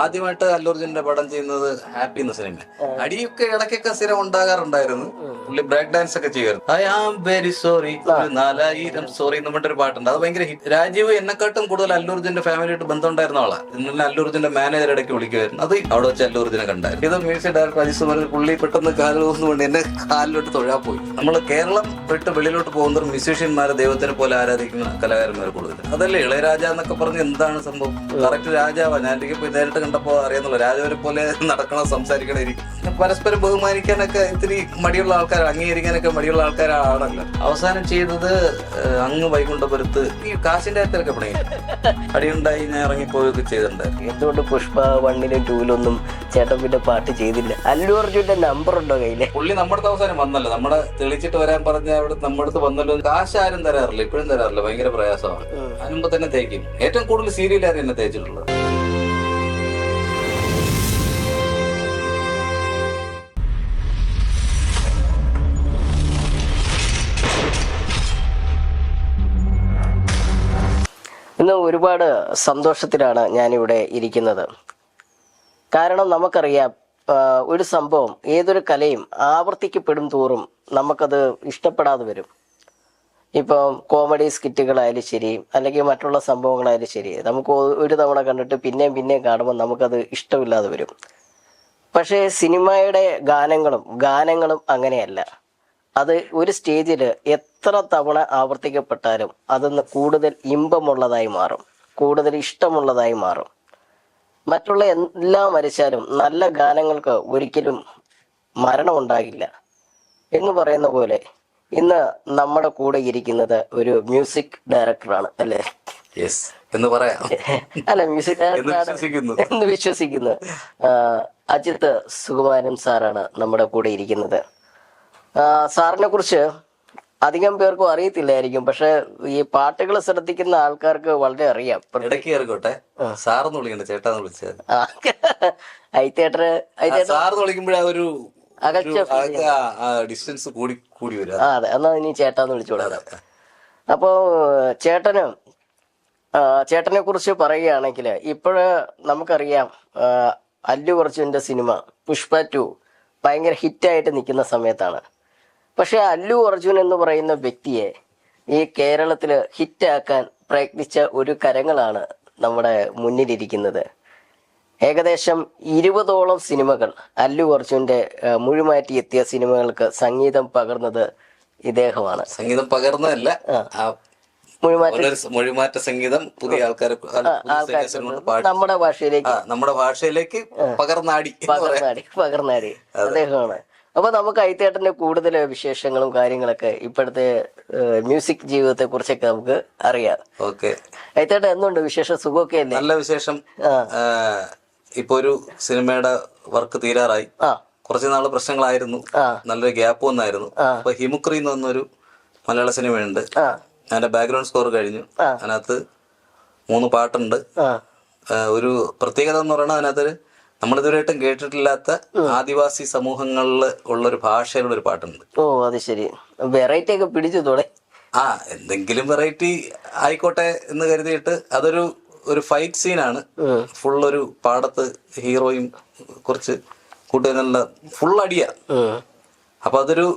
ആദ്യമായിട്ട് അല്ലു അർജുന്റെ പടം ചെയ്യുന്നത് ഹാപ്പി എന്ന സിനിമ. അടിയൊക്കെ ഇടയ്ക്കൊക്കെ സ്ഥിരം ഉണ്ടാകാറുണ്ടായിരുന്നു. പുള്ളി ബ്രേക്ക് ഡാൻസ് ഒക്കെ ചെയ്യുമായിരുന്നു. I am very sorry, 4000 sorry എന്ന് പറഞ്ഞൊരു പാട്ടുണ്ട്. അത് ഭയങ്കര ഹിറ്റ്. രാജീവ് എന്നെക്കാട്ടും കൂടുതൽ അല്ലു അർജുന്റെ ഫാമിലിയായിട്ട് ബന്ധമുണ്ടായിരുന്ന ആളാണ്. ഇന്നലെ അല്ലു അർജുന്റെ മാനേജർ ഇടയ്ക്ക് വിളിക്കുമായിരുന്നു. അത് അവിടെ വെച്ച് അല്ലു അർജുനെ കണ്ടായിരുന്നു. ഇത് മ്യൂസിക് ഡയറക്ടർ അജിത് പറഞ്ഞ പുള്ളി പെട്ടെന്ന് കാലുകൊണ്ട് എന്റെ കാലിലോട്ട് തൊഴാൻ പോയി. നമ്മൾ കേരളം വിട്ട് വെളിയിലോട്ട് പോകുന്ന മ്യൂസീഷ്യന്മാരെ ദൈവത്തിനെ പോലെ ആരാധിക്കുന്ന കലാകാരന്മാർ കൂടുതൽ. അതല്ലേ ഇളയരാജ എന്നൊക്കെ പറഞ്ഞ് എന്താണ് സംഭവം? കറക്റ്റ് രാജാവാ. ഞാൻ പോയി നേരിട്ട് കണ്ടപ്പോ അറിയാന്നുള്ളൂ. രാജാവിനെ പോലെ നടക്കണം, സംസാരിക്കണം, ഇരിക്കും. പരസ്പരം ബഹുമാനിക്കാനൊക്കെ ഇത്തിരി മടിയുള്ള ആൾക്കാർ, അംഗീകരിക്കാനൊക്കെ മടിയുള്ള ആൾക്കാരാണല്ലോ. അവസാനം ചെയ്തത് അങ്ങ് വൈകുണ്ഠപുരത്ത് ഈ കാശിന്റെ കാര്യത്തിലൊക്കെ പണി അടിയുണ്ടായി ഞാൻ ഇറങ്ങിപ്പോയൊക്കെ ചെയ്തിട്ടുണ്ടായിരുന്നു. എന്തുകൊണ്ട് പുഷ്പ 1 ഉം 2 ഉം ചേട്ടൻ പിന്നെ പാട്ട് ചെയ്തില്ല? അല്ലു അർജുന്റെ നമ്പർ ഉണ്ടോ കയ്യില്? പുള്ളി നമ്മുടെ അവസാനം വന്നല്ലോ, നമ്മുടെ തെളിച്ചിട്ട് വരാൻ പറഞ്ഞ അവിടെ നമ്മുടെ അടുത്ത് വന്നല്ലോ. കാശ് ആരും തരാറില്ല, ഇപ്പോഴും തരാറില്ല. ഭയങ്കര പ്രയാസമാണ്. അതിനുമ്പോ തന്നെ തേക്കും. ഏറ്റവും കൂടുതൽ സീരിയലാണ് എന്നെ തേച്ചിട്ടുള്ളത്. ഇന്ന് ഒരുപാട് സന്തോഷത്തിലാണ് ഞാനിവിടെ ഇരിക്കുന്നത്. കാരണം നമുക്കറിയാം, ഒരു സംഭവം, ഏതൊരു കലയും ആവർത്തിക്കപ്പെടും തോറും നമുക്കത് ഇഷ്ടപ്പെടാതെ വരും. ഇപ്പം കോമഡി സ്കിറ്റുകളായാലും ശരി, അല്ലെങ്കിൽ മറ്റുള്ള സംഭവങ്ങളായാലും ശരി, നമുക്ക് ഒരു തവണ കണ്ടിട്ട് പിന്നെയും കാണുമ്പോൾ നമുക്കത് ഇഷ്ടമില്ലാതെ വരും. പക്ഷേ സിനിമയുടെ ഗാനങ്ങളും അങ്ങനെയല്ല. അത് ഒരു സ്റ്റേജിൽ എത്ര തവണ ആവർത്തിക്കപ്പെട്ടാലും അതൊന്ന് കൂടുതൽ ഇമ്പമുള്ളതായി മാറും, കൂടുതൽ ഇഷ്ടമുള്ളതായി മാറും. മറ്റുള്ള എല്ലാം മരിച്ചാലും നല്ല ഗാനങ്ങൾക്ക് ഒരിക്കലും മരണമുണ്ടാകില്ല എന്ന് പറയുന്ന പോലെ ഇന്ന് നമ്മുടെ കൂടെ ഇരിക്കുന്നത് ഒരു മ്യൂസിക് ഡയറക്ടറാണ്, അല്ലേ? എന്ന് പറയാം. അല്ല, മ്യൂസിക് ഡയറക്ടറാണ് എന്ന് വിശ്വസിക്കുന്നു. അജിത് സുകുമാരൻ സാറാണ് നമ്മുടെ കൂടെ ഇരിക്കുന്നത്. സാറിനെ കുറിച്ച് അധികം പേർക്കും അറിയത്തില്ലായിരിക്കും, പക്ഷെ ഈ പാട്ടുകൾ ശ്രദ്ധിക്കുന്ന ആൾക്കാർക്ക് വളരെ അറിയാം. സാറെന്ന് വിളിക്കണ്ട, ചേട്ടാന്ന് വിളിച്ചത്. സാറെന്ന് വിളിക്കുമ്പോഴാ ഒരു ഡിസ്റ്റൻസ് കൂടി വരും. അതെ, എന്നാ ഇനി ചേട്ടാന്ന് വിളിച്ചോളാം. അപ്പോ ചേട്ടനെ കുറിച്ച് പറയുകയാണെങ്കിൽ ഇപ്പോഴ് നമുക്കറിയാം, അല്ലു അർജുന്റെ സിനിമ പുഷ്പ 2 ഭയങ്കര ഹിറ്റായിട്ട് നിൽക്കുന്ന സമയത്താണ്. പക്ഷെ അല്ലു അർജുൻ എന്ന് പറയുന്ന വ്യക്തിയെ ഈ കേരളത്തിൽ ഹിറ്റാക്കാൻ പ്രയത്നിച്ച ഒരു കരങ്ങളാണ് നമ്മുടെ മുന്നിലിരിക്കുന്നത്. ഏകദേശം 20ഓളം സിനിമകൾ, അല്ലു അർജുന്റെ മുഴുമാറ്റി എത്തിയ സിനിമകൾക്ക് സംഗീതം പകർന്നത് ഇദ്ദേഹമാണ്. സംഗീതം പകർന്നതല്ല, മൊഴിമാറ്റ സംഗീതം പുതിയ ആൾക്കാർ നമ്മുടെ ഭാഷയിലേക്ക് പകർന്നാടി അദ്ദേഹമാണ്. അപ്പൊ നമുക്ക് ഐത്തേട്ടന്റെ കൂടുതൽ വിശേഷങ്ങളും കാര്യങ്ങളൊക്കെ ഇപ്പോഴത്തെ മ്യൂസിക് ജീവിതത്തെ കുറിച്ചൊക്കെ നമുക്ക് അറിയാം. ഐത്തേട്ടൻ എന്തുണ്ട് വിശേഷം? സുഖമൊക്കെ അല്ലേ? നല്ല വിശേഷം. ഇപ്പൊ ഒരു സിനിമയുടെ വർക്ക് തീരാറായി. കുറച്ചു നാള് പ്രശ്നങ്ങളായിരുന്നു, നല്ലൊരു ഗ്യാപ്പ് വന്നായിരുന്നു. അപ്പൊ ഹിമുക്രി എന്ന് പറഞ്ഞൊരു മലയാള സിനിമയുണ്ട്. അതിന്റെ ബാക്ക്ഗ്രൗണ്ട് സ്കോർ കഴിഞ്ഞു. അതിനകത്ത് 3 പാട്ടുണ്ട്. ഒരു പ്രത്യേകത എന്ന് പറയുന്നത് അതിനകത്ത് നമ്മളിതുവരെയായിട്ടും കേട്ടിട്ടില്ലാത്ത ആദിവാസി സമൂഹങ്ങളിൽ ഉള്ളൊരു ഭാഷയിലുള്ള ഒരു പാട്ടുണ്ട്. ഓ, അത് ശരി. വെറൈറ്റി ഒക്കെ പിടിച്ചു തോടെ. എന്തെങ്കിലും വെറൈറ്റി ആയിക്കോട്ടെ എന്ന് കരുതിയിട്ട് ഒരു ഫൈറ്റ് സീനാണ്. ഫുള്ളൊരു പാടത്ത് ഹീറോയും കുറച്ച് കൂട്ടുകാരല്ല, ഫുൾ അടിയാ. അപ്പൊ അതൊരു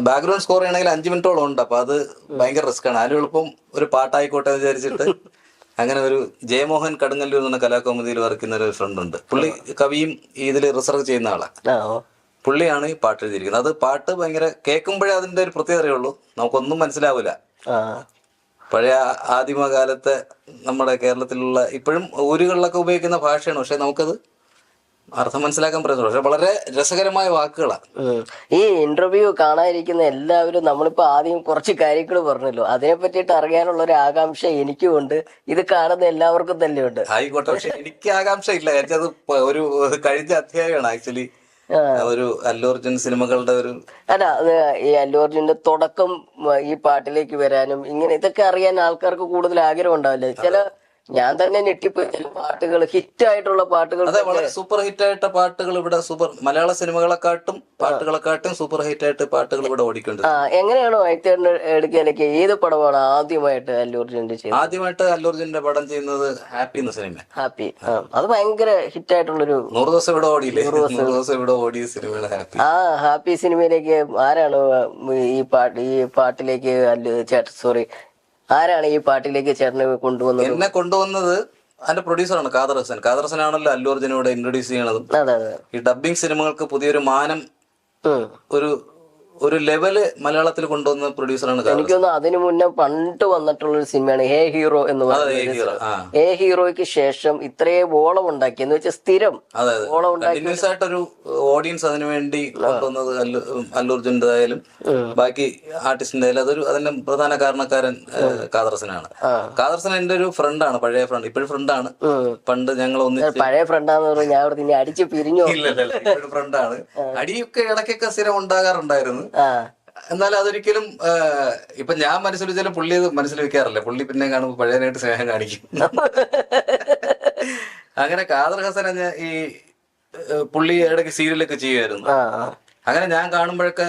ബാക്ക്ഗ്രൗണ്ട് സ്കോർ ചെയ്യണമെങ്കിൽ 5 മിനിറ്റോളം ഉണ്ട്. അപ്പൊ അത് ഭയങ്കര റിസ്ക് ആണ്. അതിന് എളുപ്പം ഒരു പാട്ടായിക്കോട്ടെ എന്ന് വിചാരിച്ചിട്ട് അങ്ങനെ ഒരു ജയമോഹൻ കടുങ്ങല്ലൂർ എന്ന കലാകൗമുദിയിൽ വർക്ക് ചെയ്യുന്ന ഒരു ഫ്രണ്ട് ഉണ്ട്. പുള്ളി കവിയും ഇതിൽ റിസർച്ച് ചെയ്യുന്ന ആളാണ്. പുള്ളിയാണ് ഈ പാട്ട് എഴുതിയിരിക്കുന്നത്. അത് പാട്ട് ഭയങ്കര കേൾക്കുമ്പോഴേ അതിന്റെ ഒരു പ്രത്യേകത അറിയുള്ളൂ, നമുക്കൊന്നും മനസ്സിലാവില്ല. പഴയ ആദിമകാലത്തെ നമ്മുടെ കേരളത്തിലുള്ള ഇപ്പോഴും ഊരുകളിലൊക്കെ ഉപയോഗിക്കുന്ന ഭാഷയാണ്. പക്ഷെ നമുക്കത് അർത്ഥം മനസ്സിലാക്കാൻ പറ്റുന്നു. പക്ഷെ വളരെ രസകരമായ വാക്കുകളാണ്. ഈ ഇന്റർവ്യൂ കാണാതിരിക്കുന്ന എല്ലാവരും നമ്മളിപ്പോ ആദ്യം കുറച്ച് കാര്യങ്ങൾ പറഞ്ഞല്ലോ, അതിനെ പറ്റിയിട്ട് അറിയാനുള്ള ഒരു ആകാംക്ഷ എനിക്കും ഉണ്ട്, ഇത് കാണുന്ന എല്ലാവർക്കും തന്നെ ഉണ്ട്. ആയിക്കോട്ടെ, പക്ഷെ എനിക്ക് ആകാംക്ഷ ഇല്ല. അത് ഒരു കഴിഞ്ഞ അധ്യായമാണ് ആക്ച്വലി. ഒരു അല്ലു അർജുൻ സിനിമകളുടെ അല്ല, ഈ അല്ലു അർജുന്റെ തുടക്കം ഈ പാട്ടിലേക്ക് വരാനും ഇങ്ങനെ ഇതൊക്കെ അറിയാൻ ആൾക്കാർക്ക് കൂടുതൽ ആഗ്രഹം ഉണ്ടാവില്ലേ? ഞാൻ തന്നെ ഞെട്ടിപ്പോയി. ചില പാട്ടുകൾ ഹിറ്റായിട്ടുള്ള പാട്ടുകൾ അതെ, വളരെ സൂപ്പർ ഹിറ്റ് ആയിട്ട പാട്ടുകൾ ഇവിടെ മലയാള സിനിമകളെക്കാട്ടും പാട്ടുകളെക്കാട്ടും സൂപ്പർ ഹിറ്റ് ആയിട്ട് പാട്ടുകൾ ഇവിടെ ഓടിക്കൊണ്ട്. എങ്ങനെയാണോ ഐത്തേട്ടന്റെ എടുക്കാനൊക്കെ ഏത് പടമാണ് ആദ്യമായിട്ട് അല്ലു അർജുന്റെ ചെയ്തത്? ആദ്യമായിട്ട് അല്ലു അർജുന്റെ പടം ചെയ്യുന്നത് ഹാപ്പി എന്ന സിനിമ. ഹാപ്പി, അത് ഭയങ്കര ഹിറ്റ് ആയിട്ടുള്ളൊരു 100 ദിവസം ഇവിടെ ഓടിയില്ലേ? 100 ദിവസം ഇവിടെ ഓടിയ സിനിമയുടെ ഹാപ്പി. ഹാപ്പി സിനിമയിലേക്ക് ആരാണ് ഈ പാട്ടിലേക്ക് ആരാണ് ഈ പാട്ടിലേക്ക് ചേട്ടനെ കൊണ്ടുവന്നത്? എന്നെ കൊണ്ടുവന്നത് അതിന്റെ പ്രൊഡ്യൂസറാണ് ഖാദർ ഹസൻ. ഖാദർ ഹസൻ ആണല്ലോ അല്ലു അർജുനോട് ഇൻട്രൊഡ്യൂസ് ചെയ്യണതും. ഈ ഡബ്ബിംഗ് സിനിമകൾക്ക് പുതിയൊരു മാനം, ഒരു ലെവല് മലയാളത്തിൽ കൊണ്ടുവന്ന പ്രൊഡ്യൂസറാണ്. എനിക്കൊന്ന് അതിനു മുന്നേ പണ്ട് വന്നിട്ടുള്ള ഒരു സിനിമയാണ് ഹേ ഹീറോ എന്ന് പറയുന്നത്. ഹേ ഹീറോയ്ക്ക് ശേഷം ഇത്രയും ഓളം ഉണ്ടാക്കി എന്ന് വെച്ചാൽ സ്ഥിരം ഓളം ഉണ്ടാക്കി ആയിട്ടൊരു ഓഡിയൻസ് അതിനു വേണ്ടി കൊണ്ടുവന്നത് അല്ലു അർജുൻ്റെതായാലും ബാക്കി ആർട്ടിസ്റ്റിന്റെ ആയാലും അതിന്റെ പ്രധാന കാരണക്കാരൻ ഖാദർ ഹസനാണ്. ഖാദർ ഹസൻ എന്റെ ഒരു ഫ്രണ്ടാണ്, പഴയ ഫ്രണ്ട്, ഇപ്പോഴും ഫ്രണ്ടാണ്. പണ്ട് ഞങ്ങൾ പഴയ ഫ്രണ്ടാന്ന് പറഞ്ഞാൽ ഞാൻ അവിടെ ഇനി അടിച്ച് പിരിഞ്ഞു. ഇപ്പോഴും ഫ്രണ്ടാണ്. അടിയൊക്കെ ഇടയ്ക്കൊക്കെ സ്ഥിരം ഉണ്ടാകാറുണ്ടായിരുന്നു. എന്നാൽ അതൊരിക്കലും ഇപ്പൊ ഞാൻ മനസ്സിൽ വെച്ചാലും പുള്ളി അത് മനസ്സിൽ വെക്കാറില്ല. പുള്ളി പിന്നെ കാണുമ്പോൾ പഴയനായിട്ട് സ്നേഹം കാണിക്കും. അങ്ങനെ ഖാദർ ഹസൻ ഈ പുള്ളി ഇടയ്ക്ക് സീരിയലൊക്കെ ചെയ്യുമായിരുന്നു. അങ്ങനെ ഞാൻ കാണുമ്പോഴൊക്കെ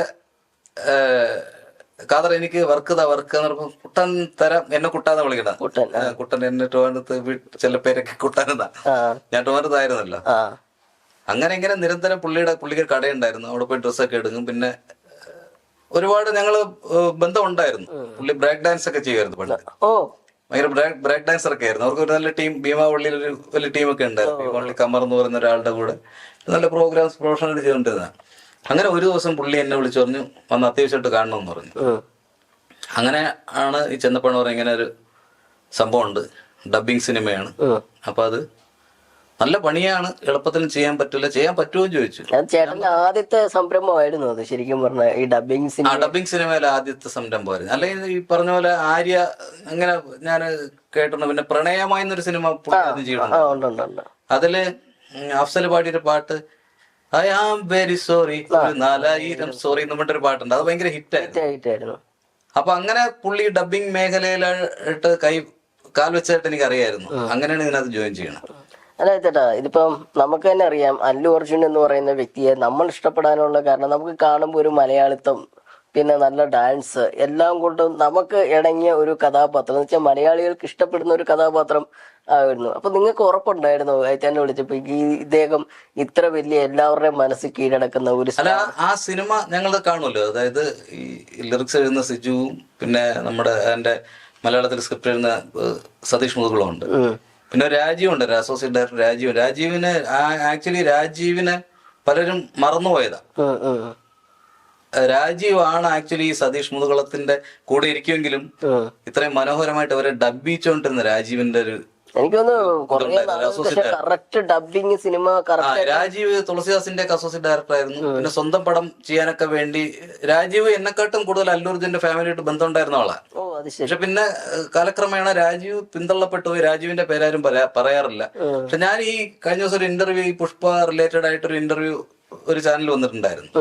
ഖാദർ എനിക്ക് വർക്ക് എന്ന് പറയുമ്പോ കുട്ടൻ തരാം, എന്നെ കുട്ടാന്ന് വിളിക്കണ. കുട്ടൻ എന്നെ ടോനത്ത് ചില പേരൊക്കെ കുട്ടാനെന്നാ. ഞാൻ ടോനത്തായിരുന്നല്ലോ. അങ്ങനെ ഇങ്ങനെ നിരന്തരം പുള്ളിക്ക് കടയുണ്ടായിരുന്നു. അവിടെ പോയി ഡ്രസ്സൊക്കെ എടുക്കും. പിന്നെ ഒരുപാട് ഞങ്ങള് ബന്ധം ഉണ്ടായിരുന്നു. പുള്ളി ബ്രേക്ക് ഡാൻസ് ഒക്കെ ചെയ്യുമായിരുന്നു പണ്ട്. ഭയങ്കര ബ്രേക്ക് ഡാൻസർ ഒക്കെ ആയിരുന്നു. അവർക്ക് ഒരു നല്ല ടീം, ഭീമാവള്ളിയിൽ ഒരു വലിയ ടീമൊക്കെ ഉണ്ടായിരുന്നു. ഭീമാവള്ളി കമർ എന്ന് പറയുന്ന ഒരാളുടെ കൂടെ നല്ല പ്രോഗ്രാംസ് പ്രൊഫഷണൽ ചെയ്തുകൊണ്ടിരുന്നതാണ്. അങ്ങനെ ഒരു ദിവസം പുള്ളി എന്നെ വിളിച്ചു പറഞ്ഞു, വന്ന് അത്യാവശ്യമായിട്ട് കാണണമെന്ന് പറഞ്ഞു. അങ്ങനെ ആണ് ഈ ചെന്നപ്പോഴെന്ന് പറഞ്ഞ ഇങ്ങനെ ഒരു സംഭവം ഉണ്ട്, ഡബ്ബിങ് സിനിമയാണ്. അപ്പൊ അത് നല്ല പണിയാണ്, എളുപ്പത്തിൽ ചെയ്യാൻ പറ്റില്ല, ചെയ്യാൻ പറ്റുമോ എന്ന് ചോദിച്ചു. ചേട്ടന്റെ ആദ്യത്തെ സംരംഭമായിരുന്നു അത് ശരിക്കും പറഞ്ഞ ഈ ഡബ്ബിങ് സിനിമ. ഡബ്ബിങ് സിനിമയിലെ ആദ്യത്തെ സംരംഭമായിരുന്നു. അല്ലെങ്കിൽ ഈ പറഞ്ഞ പോലെ ആര്യ അങ്ങനെ ഞാൻ കേട്ടിട്ടുണ്ട്. പിന്നെ പ്രണയമായി എന്നൊരു സിനിമ ചെയ്യണം. അതില് അഫ്സൽ പാടിയൊരു പാട്ട് I am very sorry, 4000 sorry എന്ന് പറഞ്ഞൊരു പാട്ടുണ്ട്. അത് ഭയങ്കര ഹിറ്റായിരുന്നു. അപ്പൊ അങ്ങനെ പുള്ളി ഡബ്ബിങ് മേഖലയിലായിട്ട് കാൽ വെച്ചായിട്ട് എനിക്ക് അറിയായിരുന്നു. അങ്ങനെയാണ് ഇതിനകത്ത് ജോയിൻ ചെയ്യണം. അല്ലാ, ഇതിപ്പം നമുക്ക് തന്നെ അറിയാം അല്ലു അർജുൻ എന്ന് പറയുന്ന വ്യക്തിയെ നമ്മൾ ഇഷ്ടപ്പെടാനുള്ള കാരണം നമുക്ക് കാണുമ്പോൾ ഒരു മലയാളിത്തം, പിന്നെ നല്ല ഡാൻസ്, എല്ലാം കൊണ്ടും നമുക്ക് ഇണങ്ങിയ ഒരു കഥാപാത്രം എന്ന് വെച്ചാൽ മലയാളികൾക്ക് ഇഷ്ടപ്പെടുന്ന ഒരു കഥാപാത്രം ആയിരുന്നു. അപ്പൊ നിങ്ങൾക്ക് ഉറപ്പുണ്ടായിരുന്നു തന്നെ വിളിച്ചപ്പോ ഇദ്ദേഹം ഇത്ര വലിയ എല്ലാവരുടെയും മനസ്സിൽ കീഴടക്കുന്ന ഒരു ആ സിനിമ ഞങ്ങൾ കാണുമല്ലോ. അതായത് ഈ ലിറിക്സ് എഴുതുന്ന സിജുവും പിന്നെ നമ്മുടെ എന്റെ മലയാളത്തിൽ സ്ക്രിപ്റ്റ് എഴുതുന്ന സതീഷ് മുതുകുളം ഉണ്ട്. പിന്നെ രാജീവുണ്ട്, അസോസിയേറ്റ് ഡയറക്ടർ രാജീവിനെ പലരും മറന്നുപോയതാ. രാജീവാണ് ആക്ച്വലി സതീഷ് മുതുകുളത്തിന്റെ കൂടെ ഇരിക്കുമെങ്കിലും ഇത്രയും മനോഹരമായിട്ട് അവരെ ഡബ്ബിച്ചോണ്ടിരുന്ന രാജീവിന്റെ ഒരു രാജീവ് തുളസിദാസിന്റെ അസോസിയേറ്റ് ഡയറക്ടർ ആയിരുന്നു. പിന്നെ സ്വന്തം പടം ചെയ്യാനൊക്കെ വേണ്ടി രാജീവ് എന്നെക്കാട്ടും കൂടുതൽ അല്ലു അർജുന്റെ ഫാമിലിയായിട്ട് ബന്ധം ഉണ്ടായിരുന്ന ആളാണ്. പക്ഷെ പിന്നെ കാലക്രമേണ രാജീവ് പിന്തള്ളപ്പെട്ടു പോയി. രാജീവിന്റെ പേരാരും പറയാറില്ല. പക്ഷെ ഞാൻ ഈ കഴിഞ്ഞ ദിവസം ഒരു ഇന്റർവ്യൂ, ഈ പുഷ്പ റിലേറ്റഡ് ആയിട്ടൊരു ഇന്റർവ്യൂ ഒരു ചാനൽ വന്നിട്ടുണ്ടായിരുന്നു.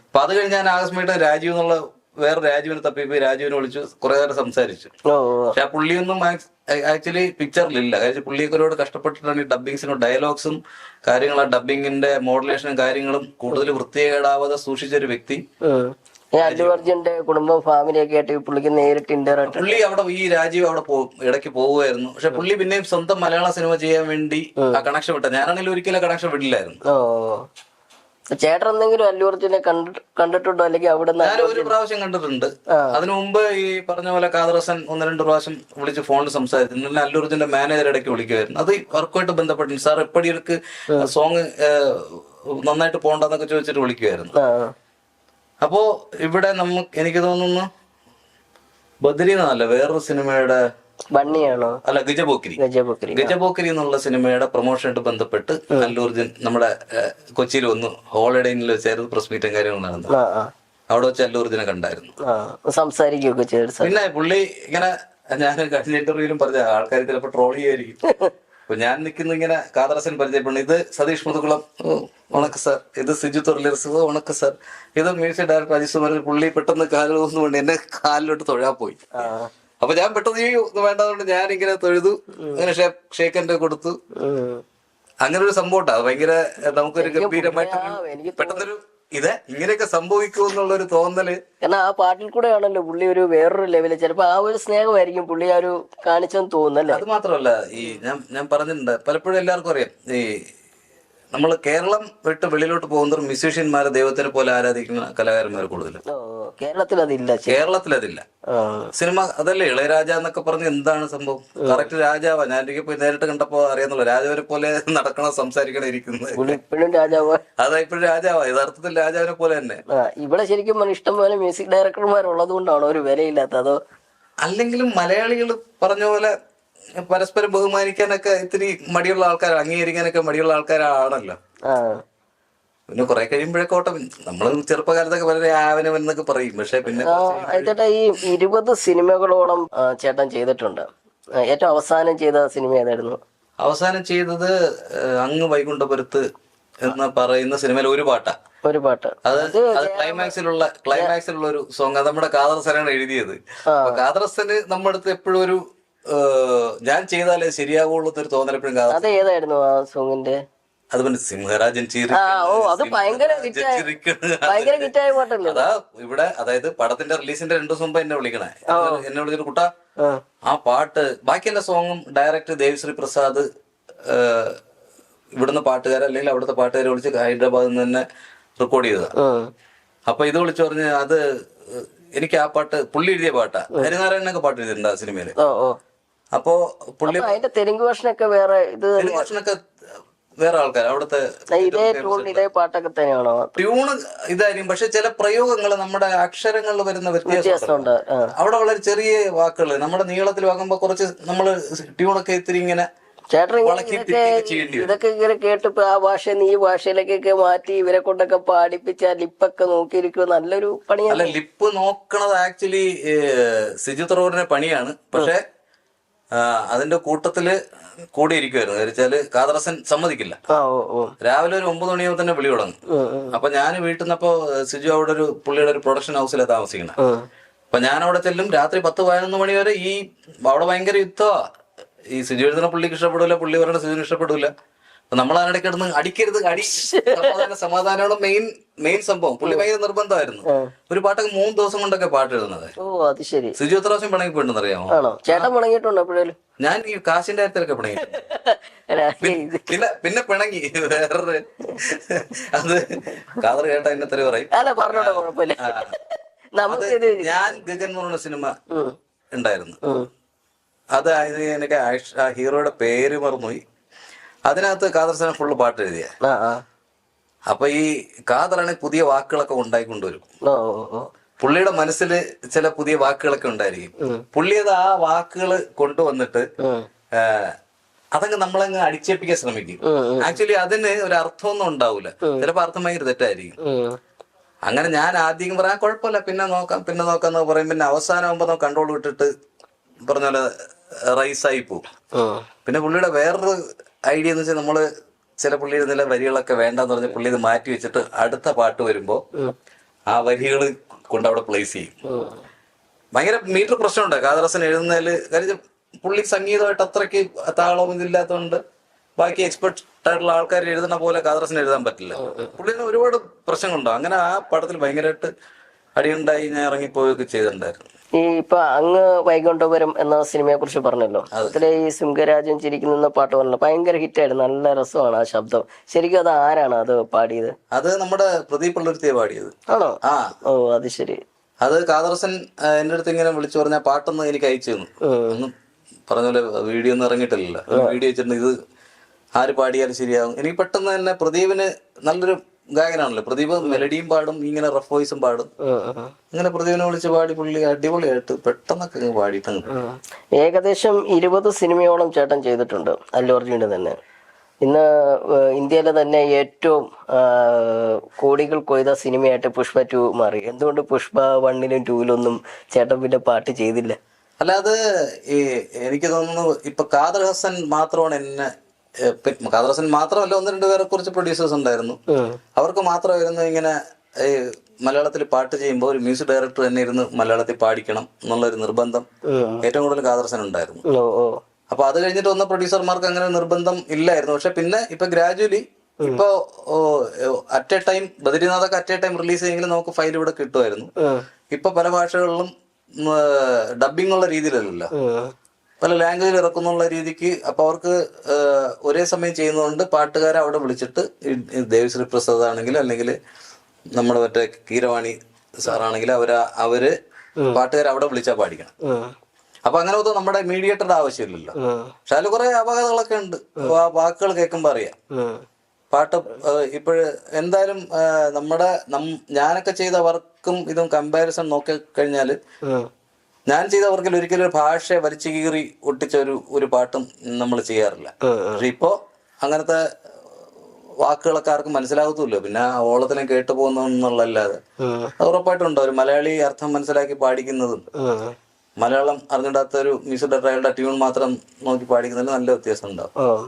അപ്പൊ അത് കഴിഞ്ഞ് ഞാൻ ആകസ്മികമായിട്ട് രാജീവ് എന്നുള്ള വേറെ രാജീവിനെ തപ്പിപ്പോയി രാജീവിനെ വിളിച്ചു, കുറെ നേരം സംസാരിച്ചു. പക്ഷെ ആ പുള്ളിയൊന്നും ആക്ച്വലി പിക്ചറിലില്ല. കാരണം പുള്ളിയൊക്കെ ഒരുപാട് കഷ്ടപ്പെട്ടിട്ടാണ് ഈ ഡബ്ബിങ്സിനും ഡയലോഗ്സും കാര്യങ്ങളും ഡബ്ബിങ്ങിന്റെ മോഡുലേഷനും കാര്യങ്ങളും കൂടുതൽ വൃത്തികേടാവാതെ സൂക്ഷിച്ചൊരു വ്യക്തി. അല്ലു അർജുന്റെ കുടുംബം ഫാമിലിയൊക്കെ ആയിട്ട് പുള്ളിക്ക് നേരിട്ട് പുള്ളി അവിടെ ഈ രാജീവ് അവിടെ ഇടയ്ക്ക് പോകുമായിരുന്നു. പക്ഷെ പുള്ളി പിന്നെയും സ്വന്തം മലയാള സിനിമ ചെയ്യാൻ വേണ്ടി ആ കണക്ഷൻ വിട്ട. ഞാനാണെങ്കിൽ ഒരിക്കലും കണക്ഷൻ വിടില്ലായിരുന്നു. ചേട്ടൻ എന്തെങ്കിലും അല്ലു അർജുനെ കണ്ടിട്ടുണ്ടോ? അല്ലെങ്കിൽ അവിടെ ഞാൻ ഒരു പ്രാവശ്യം കണ്ടിട്ടുണ്ട്. അതിനു മുമ്പ് ഈ പറഞ്ഞ പോലെ ഖാദർ ഹസൻ 1-2 പ്രാവശ്യം വിളിച്ച് ഫോണിൽ സംസാരിച്ചു. പിന്നെ അല്ലു അർജുന്റെ മാനേജർ ഇടയ്ക്ക് വിളിക്കുമായിരുന്നു. അത് വർക്കുമായിട്ട് ബന്ധപ്പെട്ടിട്ടുണ്ട്. സാർ എപ്പടി ഇവർക്ക് സോങ് നന്നായിട്ട് പോണ്ടെന്നൊക്കെ ചോദിച്ചിട്ട് വിളിക്കുമായിരുന്നു. അപ്പോ ഇവിടെ എനിക്ക് തോന്നുന്നു ബദ്രി എന്നല്ല, വേറൊരു സിനിമയുടെ ബണ്ണിയാണോ? അല്ല, ഗജപോക്കരി എന്നുള്ള സിനിമയുടെ പ്രൊമോഷനായിട്ട് ബന്ധപ്പെട്ട് അല്ലു അർജുൻ നമ്മുടെ കൊച്ചിയിൽ വന്നു. ഹോളിഡേയിൽ വെച്ചായിരുന്നു പ്രസ് മീറ്റും കാര്യങ്ങളും നടന്നത്. അവിടെ വെച്ച് അല്ലു അർജുനെ കണ്ടായിരുന്നു, സംസാരിക്കുകയൊക്കെ ചെയ്തു. പിന്നെ പുള്ളി ഇങ്ങനെ, ഞാൻ കഴിഞ്ഞ ഇന്റർവ്യൂവിലും പറഞ്ഞ ആൾക്കാർ ചിലപ്പോൾ ട്രോൾ ചെയ്യായിരിക്കും. അപ്പൊ ഞാൻ നിൽക്കുന്നു ഇങ്ങനെ ഖാദർ ഹസൻ പരിചയപ്പെടുന്നു. ഇത് സതീഷ് മുതുകുളം, ഉണക്ക് സാർ. ഇത് സിജു തൊഴിലിറസ്, ഉണക്ക് സാർ. ഇത് മ്യൂസിക് ഡയറക്ടർ അജിത് സുമാരൻ. പുള്ളി പെട്ടെന്ന് കാലുകൊണ്ട് എന്നെ കാലിലോട്ട് തൊഴാൻ പോയി. അപ്പൊ ഞാൻ പെട്ടെന്ന് ഈ വേണ്ടതുകൊണ്ട് ഞാനിങ്ങനെ തൊഴുതു, അങ്ങനെ ഷേക്കൻ്റെ കൊടുത്തു. അങ്ങനെ ഒരു സംഭവം ഉണ്ടാവും. ഭയങ്കര നമുക്കൊരു ഗംഭീരമായിട്ട് പെട്ടെന്നൊരു ഇങ്ങനെയൊക്കെ സംഭവിക്കുമെന്നുള്ളൊരു തോന്നല്. കാരണം ആ പാട്ടിൽ കൂടെ ആണല്ലോ പുള്ളി ഒരു വേറൊരു ലെവല്, ചിലപ്പോ ആ ഒരു സ്നേഹമായിരിക്കും പുള്ളി ആ ഒരു കാണിച്ചെന്ന് തോന്നുന്നല്ലേ. അത് മാത്രമല്ല, ഈ ഞാൻ പറഞ്ഞിട്ടുണ്ട് പലപ്പോഴും, എല്ലാവർക്കും അറിയാം, ഈ നമ്മൾ കേരളം വിട്ട് വെളിയിലോട്ട് പോകുന്നവർ മ്യൂസീഷ്യന്മാരെ ദൈവത്തിനെ പോലെ ആരാധിക്കുന്ന കലാകാരന്മാർ കൂടുതൽ. കേരളത്തിൽ അതില്ല. കേരളത്തിൽ അതില്ല. സിനിമ അതല്ലേ ഇളയരാജ എന്നൊക്കെ പറഞ്ഞ് എന്താണ് സംഭവം? കറക്റ്റ് രാജാവാ. ഞാൻ എനിക്ക് പോയി നേരിട്ട് കണ്ടപ്പോ അറിയാന്നുള്ള രാജാവിനെ പോലെ നടക്കണം, സംസാരിക്കണം, ഇരിക്കുന്നത്. ഇപ്പോഴും രാജാവ്. അതാ ഇപ്പോഴും രാജാവാ, യഥാർത്ഥത്തിൽ രാജാവിനെ പോലെ തന്നെ. ഇവിടെ ശരിക്കും ഇഷ്ടം പോലെ മ്യൂസിക് ഡയറക്ടർമാർ ഉള്ളത് കൊണ്ടാണോ ഒരു വിലയില്ലാത്ത? അതോ അല്ലെങ്കിലും മലയാളികൾ പറഞ്ഞ പോലെ പരസ്പരം ബഹുമാനിക്കാനൊക്കെ ഇത്തിരി മടിയുള്ള ആൾക്കാർ, അംഗീകരിക്കാനൊക്കെ മടിയുള്ള ആൾക്കാരാണല്ലോ. പിന്നെ കുറെ കഴിയുമ്പോഴേക്കോട്ടെ, നമ്മള് ചെറുപ്പകാലത്തൊക്കെ വളരെ ആവനവൻ എന്നൊക്കെ പറയും. പക്ഷെ പിന്നെ ചേട്ടാ ഈ 20 സിനിമകളോളം ചേട്ടൻ ചെയ്തിട്ടുണ്ട്. ഏറ്റവും അവസാനം ചെയ്ത സിനിമ ഏതായിരുന്നു? അവസാനം ചെയ്തത് അങ്ങ് വൈകുണ്ഠപുരത്ത് എന്ന് പറയുന്ന സിനിമയിൽ ഒരു പാട്ടാ. ഒരു പാട്ട്. അത് ക്ലൈമാക്സിലുള്ള ഒരു സോങ്. അത് നമ്മുടെ കാദർസനാണ് എഴുതിയത്. കാദർസന് നമ്മുടെ അടുത്ത് എപ്പോഴും ഒരു ഞാൻ ചെയ്താലേ ശരിയാവുള്ളൂ എന്നൊരു തോന്നൽ എപ്പോഴും. അത് ഏതായിരുന്നു ആ സോങ്ങിന്റെ? അത് പിന്നെ സിംഹരാജൻ അത് ഭയങ്കര ഹിറ്റായ പാട്ടല്ലേ? അതാ ഇവിടെ, അതായത് പടത്തിന്റെ റിലീസിന്റെ 2 ദിവസം മുമ്പ് എന്നെ വിളിക്കണേ. എന്നെ വിളിച്ചിട്ട് കുട്ടാ ആ പാട്ട്, ബാക്കിയെല്ലാ സോങ്ങും ഡയറക്ടർ ദേവിശ്രീ പ്രസാദ് ഇവിടുന്ന് പാട്ടുകാരെ അല്ലെങ്കിൽ അവിടുത്തെ പാട്ടുകാരെ വിളിച്ച് ഹൈദരാബാദിൽ നിന്ന് തന്നെ റെക്കോർഡ് ചെയ്തതാ. അപ്പൊ ഇത് വിളിച്ചു പറഞ്ഞ് അത് എനിക്ക് ആ പാട്ട് പുള്ളി എഴുതിയ പാട്ടാ. ഹരിനാരായണനൊക്കെ പാട്ട് എഴുതിയിട്ടുണ്ട് ആ സിനിമയില്. അപ്പോ പുള്ളി അതിന്റെ തെലുങ്ക് വേർഷനൊക്കെ വേറെ, തെലുങ്ക് വേർഷനൊക്കെ വേറെ ആൾക്കാർ അവിടുത്തെ ഇതേ പാട്ടൊക്കെ തന്നെയാണോ? ട്യൂണ് ഇതായിരിക്കും, പക്ഷെ ചില പ്രയോഗങ്ങൾ നമ്മുടെ അക്ഷരങ്ങളിൽ വരുന്ന വ്യത്യാസമുണ്ട്. അവിടെ വളരെ ചെറിയ വാക്കുകൾ നമ്മുടെ നീളത്തിൽ വാങ്ങുമ്പോ കുറച്ച് നമ്മള് ട്യൂണൊക്കെ ഇത്തിരി ഇങ്ങനെ ഇതൊക്കെ ഇങ്ങനെ കേട്ടിപ്പോ ആ ഭാഷ ഈ ഭാഷയിലേക്കൊക്കെ മാറ്റി ഇവരെ കൊണ്ടൊക്കെ പാടിപ്പിച്ച ലിപ്പൊക്കെ നോക്കിയിരിക്കും. നല്ലൊരു പണിയാണ്. അല്ല, ലിപ്പ് നോക്കണത് ആക്ച്വലി സിജു തറൂറിന്റെ പണിയാണ്. പക്ഷെ അതിന്റെ കൂട്ടത്തില് കൂടിയിരിക്കുവായിരുന്നു. വെച്ചാല് കാദർസൻ സമ്മതിക്കില്ല. രാവിലെ ഒരു 9 മണിയാകുമ്പോൾ തന്നെ വിളി തുടങ്ങും. അപ്പൊ ഞാൻ വീട്ടിൽ നിന്നപ്പോ സിജു അവിടെ ഒരു പുള്ളിയുടെ ഒരു പ്രൊഡക്ഷൻ ഹൗസിലാണ് താമസിക്കണം. അപ്പൊ ഞാൻ അവിടെ ചെല്ലും. രാത്രി 10-11 മണി വരെ ഈ അവിടെ ഭയങ്കര യുദ്ധമാ. ഈ സിജു എഴുതുന്ന പുള്ളിക്ക് ഇഷ്ടപ്പെടില്ല, പുള്ളി പറയുന്ന സിജുവിന് ഇഷ്ടപ്പെടില്ല. അപ്പൊ നമ്മൾ അതിനിടയ്ക്ക് കിടന്ന് അടിക്കരുത്, സമാധാനമാണ് മെയിൻ സംഭവം. പുള്ളി ഭയങ്കര നിർബന്ധമായിരുന്നു. ഒരു പാട്ടൊക്കെ 3 ദിവസം കൊണ്ടൊക്കെ പാട്ട് എഴുതുന്നത്. സിജു എത്ര പ്രാവശ്യം പിണങ്ങി പോയിട്ടുണ്ടെന്ന് അറിയാമോ? ചേട്ടൻ പിണങ്ങിയിട്ടുണ്ടോ എപ്പോഴും? ഞാൻ ഈ കാശിന്റെ കാര്യത്തിലൊക്കെ പിണങ്ങി. പിന്നെ പിണങ്ങി വേറൊരു അത് കാതർ കേട്ടാ എന്നെ തെറി പറയും. ഞാൻ ഗഗൻ എന്ന് പറഞ്ഞ സിനിമ ഉണ്ടായിരുന്നു. അത് എനിക്ക് ആ ഹീറോയുടെ പേര് മറന്നുപോയി. അതിനകത്ത് കാദർസന ഫുള്ള് പാട്ട് എഴുതിയ. അപ്പൊ ഈ കാദറാണെങ്കിൽ പുതിയ വാക്കുകളൊക്കെ ഉണ്ടായിക്കൊണ്ടുവരും. പുള്ളിയുടെ മനസ്സിൽ ചില പുതിയ വാക്കുകളൊക്കെ ഉണ്ടായിരിക്കും. പുള്ളി അത് ആ വാക്കുകൾ കൊണ്ടുവന്നിട്ട് അതങ്ങ് നമ്മളങ്ങ് അടിച്ചേൽപ്പിക്കാൻ ശ്രമിക്കും. ആക്ച്വലി അതിന് ഒരു അർത്ഥമൊന്നും ഉണ്ടാവൂല. ചിലപ്പോ അർത്ഥം ഭയങ്കര തെറ്റായിരിക്കും. അങ്ങനെ ഞാൻ ആദ്യം പറയാൻ കുഴപ്പമില്ല, പിന്നെ നോക്കാം എന്ന് പറയും. പിന്നെ അവസാനമാകുമ്പോ നമുക്ക് കൺട്രോൾ വിട്ടിട്ട് പറഞ്ഞ പോലെ റൈസായി പോകും. പിന്നെ പുള്ളിയുടെ വേറൊരു ഐഡിയ എന്ന് വെച്ചാൽ നമ്മള് ചില പുള്ളിയുടെ ചില വരികളൊക്കെ വേണ്ടെന്ന് പറഞ്ഞ് പുള്ളി ഇത് മാറ്റി വെച്ചിട്ട് അടുത്ത പാട്ട് വരുമ്പോ ആ വരികൾ കൊണ്ട് അവിടെ പ്ലേസ് ചെയ്യും. ഭയങ്കര മീറ്റർ പ്രശ്നമുണ്ട് കാദർസൻ എഴുതുന്നതില്. കാര്യം പുള്ളി സംഗീതമായിട്ട് അത്രയ്ക്ക് താളവും ഇതില്ലാത്തതുകൊണ്ട് ബാക്കി എക്സ്പെർട്ട് ആയിട്ടുള്ള ആൾക്കാർ എഴുതുന്ന പോലെ കാദർസൻ എഴുതാൻ പറ്റില്ല. പുള്ളിന് ഒരുപാട് പ്രശ്നങ്ങളുണ്ടാവും. അങ്ങനെ ആ പടത്തിൽ ഭയങ്കരമായിട്ട് അടിയുണ്ടായി ഞാൻ ഇറങ്ങിപ്പോയൊക്കെ ചെയ്തിട്ടുണ്ടായിരുന്നു. ഈ ഇപ്പൊ അങ്ങ് വൈകുണ്ഠപുരം എന്ന സിനിമയെ കുറിച്ച് പറഞ്ഞല്ലോ. അതിലെ ഈ സിംഹരാജൻ ചിരിക്കുന്ന പാട്ട് പറഞ്ഞല്ലോ, ഭയങ്കര ഹിറ്റായിരുന്നു. നല്ല രസമാണ് ആ ശബ്ദം. ശരിക്കും അത് ആരാണ് അത് പാടിയത്? അത് നമ്മുടെ പ്രദീപ് പള്ളുരുത്തിയെ പാടിയത്. ആണോ? ഓ അത് ശരി. അത് കാദർസൻ എന്റെ അടുത്ത് ഇങ്ങനെ വിളിച്ചു പറഞ്ഞ പാട്ടൊന്ന് എനിക്ക് അയച്ചു തന്നു. ഒന്നും പറഞ്ഞ പോലെ വീഡിയോ ഒന്നും ഇറങ്ങിയിട്ടില്ല. വീഡിയോ വെച്ചിട്ടുണ്ട്, ഇത് ആര് പാടിയാലും ശരിയാവും. എനിക്ക് പെട്ടെന്ന് തന്നെ, പ്രദീപിന് നല്ലൊരു ഗായകനാണല്ലോ. പ്രദീപ് മെലഡിയും പാടും, ഇങ്ങനെ റഫ് വോയിസും പാടും. ഇങ്ങനെ പ്രദീപിനെ വിളിച്ച് പാടി പുള്ളി അടിപൊളിയായിട്ട് പെട്ടെന്നൊക്കെ പാടിയിട്ടുണ്ട്. ഏകദേശം 20 സിനിമയോളം ചേട്ടൻ ചെയ്തിട്ടുണ്ട്, അല്ലു അർജുന്റെ തന്നെ. ഇന്ന് ഇന്ത്യയിലെ തന്നെ ഏറ്റവും കോടികൾ കൊയ്ത സിനിമയായിട്ട് പുഷ്പ 2 മാറി. എന്തുകൊണ്ട് പുഷ്പ 1-ലും 2-ലൊന്നും ചേട്ടൻ പിന്നെ പാട്ട് ചെയ്തില്ല? അല്ലാതെ എനിക്ക് തോന്നുന്നു ഇപ്പൊ കാദർ ഹസൻ മാത്രമാണ് എന്നെ, കാദർ ഹസൻ മാത്രമല്ല, 1-2 പേരെ കുറിച്ച് പ്രൊഡ്യൂസേഴ്സ് ഉണ്ടായിരുന്നു. അവർക്ക് മാത്രമായിരുന്നു ഇങ്ങനെ മലയാളത്തിൽ പാട്ട് ചെയ്യുമ്പോൾ ഒരു മ്യൂസിക് ഡയറക്ടർ തന്നെ ഇരുന്ന് മലയാളത്തിൽ പാടിക്കണം എന്നുള്ളൊരു നിർബന്ധം ഏറ്റവും കൂടുതൽ കാദർസൻ ഉണ്ടായിരുന്നു. അപ്പൊ അത് കഴിഞ്ഞിട്ട് വന്ന പ്രൊഡ്യൂസർമാർക്ക് അങ്ങനെ നിർബന്ധം ഇല്ലായിരുന്നു. പക്ഷെ പിന്നെ ഇപ്പൊ ഗ്രാജുവലി ഇപ്പൊ അറ്റ് എ ടൈം ബദ്രിനാഥൊക്കെ അറ്റ് എ ടൈം റിലീസ് ചെയ്യെങ്കിലും നമുക്ക് ഫയൽ ഇവിടെ കിട്ടുമായിരുന്നു. ഇപ്പൊ പല ഭാഷകളിലും ഡബിങ് ഉള്ള രീതിയിലല്ലല്ലോ, പല ലാംഗ്വേജിൽ ഇറക്കുന്നുള്ള രീതിക്ക്. അപ്പൊ അവർക്ക് ഒരേ സമയം ചെയ്യുന്നതുകൊണ്ട് പാട്ടുകാരെ അവിടെ വിളിച്ചിട്ട് ദേവിശ്രീ പ്രസാദ് ആണെങ്കിൽ അല്ലെങ്കിൽ നമ്മുടെ മറ്റേ കീരവാണി സാറാണെങ്കിൽ അവര് പാട്ടുകാരെ അവിടെ വിളിച്ചാൽ പാടിക്കണം. അപ്പൊ അങ്ങനെ ഒന്നും നമ്മുടെ മീഡിയേറ്ററുടെ ആവശ്യമില്ലല്ലോ. പക്ഷെ അതിൽ കുറെ അപകടങ്ങളൊക്കെ ഉണ്ട്. വാക്കുകൾ കേൾക്കുമ്പോ അറിയാം. പാട്ട് ഇപ്പോഴ് എന്തായാലും ഞാനൊക്കെ ചെയ്ത വർക്കും ഇതും കമ്പാരിസൺ നോക്കി കഴിഞ്ഞാല് ഞാൻ ചെയ്ത വർക്കിൽ ഒരിക്കലും ഒരു ഭാഷയെ വലിച്ചു കീറി ഒട്ടിച്ച ഒരു പാട്ടും നമ്മൾ ചെയ്യാറില്ല. പക്ഷെ ഇപ്പോ അങ്ങനത്തെ വാക്കുകളൊക്കെ ആർക്കും മനസ്സിലാകത്തുമല്ലോ. പിന്നെ ഓളത്തിനെ കേട്ടു പോകുന്നല്ലാതെ അത് ഉറപ്പായിട്ടുണ്ടോ ഒരു മലയാളി അർത്ഥം മനസ്സിലാക്കി പാടിക്കുന്നതും മലയാളം അറിഞ്ഞിടാത്ത ഒരു മ്യൂസിക് ഡയറക്ടറുടെ ട്യൂൺ മാത്രം നോക്കി പാടിക്കുന്നതിൽ നല്ല വ്യത്യാസം ഉണ്ടാവും.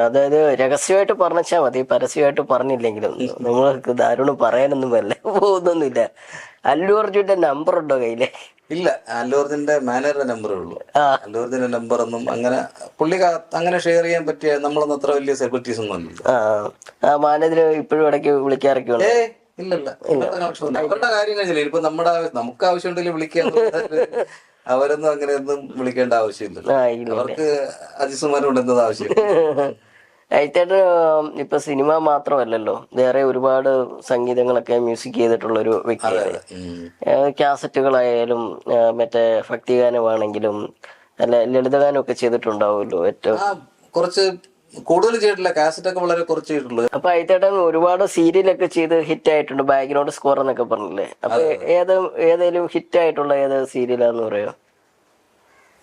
അതായത് രഹസ്യമായിട്ട് പറഞ്ഞാൽ മതി, പരസ്യമായിട്ട് പറഞ്ഞില്ലെങ്കിലും നമ്മൾക്ക് ദാരുണം പറയാനൊന്നും വല്ല പോകുന്നൊന്നുമില്ല. അല്ലു അർജുന്റെ നമ്പർ ഉണ്ടോ കയ്യില്? ഇല്ല, അല്ലു അർജുന്റെ മാനേജറുടെ നമ്പറേ ഉള്ളൂ. അല്ലു അർജുന്റെ നമ്പർ ഒന്നും അങ്ങനെ പുള്ളി അങ്ങനെ ഷെയർ ചെയ്യാൻ പറ്റിയ നമ്മളൊന്നും അത്ര വലിയ സെലിബ്രിറ്റീസ് ഒന്നും അല്ല. മാനേജർ ഇപ്പോഴും ഇടയ്ക്ക് വിളിക്കാറൊക്കെ ഉണ്ട്? ഇല്ലല്ല, അവരുടെ കാര്യം കഴിഞ്ഞില്ല. ഇപ്പൊ നമുക്ക് ആവശ്യം ഉണ്ടെങ്കിൽ വിളിക്കാൻ അവരൊന്നും അങ്ങനെയൊന്നും വിളിക്കേണ്ട ആവശ്യമില്ല. അവർക്ക് അജിസുമാരോട് എന്താ ആവശ്യം? അയത്തേട്ട് ഇപ്പൊ സിനിമ മാത്രമല്ലല്ലോ, വേറെ ഒരുപാട് സംഗീതങ്ങളൊക്കെ മ്യൂസിക് ചെയ്തിട്ടുള്ള ഒരു വ്യക്തിയാണ്. കാസറ്റുകളായാലും മറ്റേ ഭക്തിഗാനമാണെങ്കിലും അല്ല ലളിതഗാനം ഒക്കെ ചെയ്തിട്ടുണ്ടാവുമല്ലോ. ഏറ്റവും കുറച്ച് കൂടുതൽ ചെയ്തിട്ടില്ല, കാസറ്റ് ഒക്കെ വളരെ കുറച്ച് ചെയ്തിട്ടുള്ളൂ. അപ്പൊ അയത്തേട്ടൻ ഒരുപാട് സീരിയലൊക്കെ ചെയ്ത് ഹിറ്റ് ആയിട്ടുണ്ട്, ബാക്ക്ഗ്രൗണ്ട് സ്കോർ എന്നൊക്കെ പറഞ്ഞില്ലേ. അപ്പൊ ഏതെങ്കിലും ഹിറ്റ് ആയിട്ടുള്ള ഏത് സീരിയലാന്ന് പറയാ?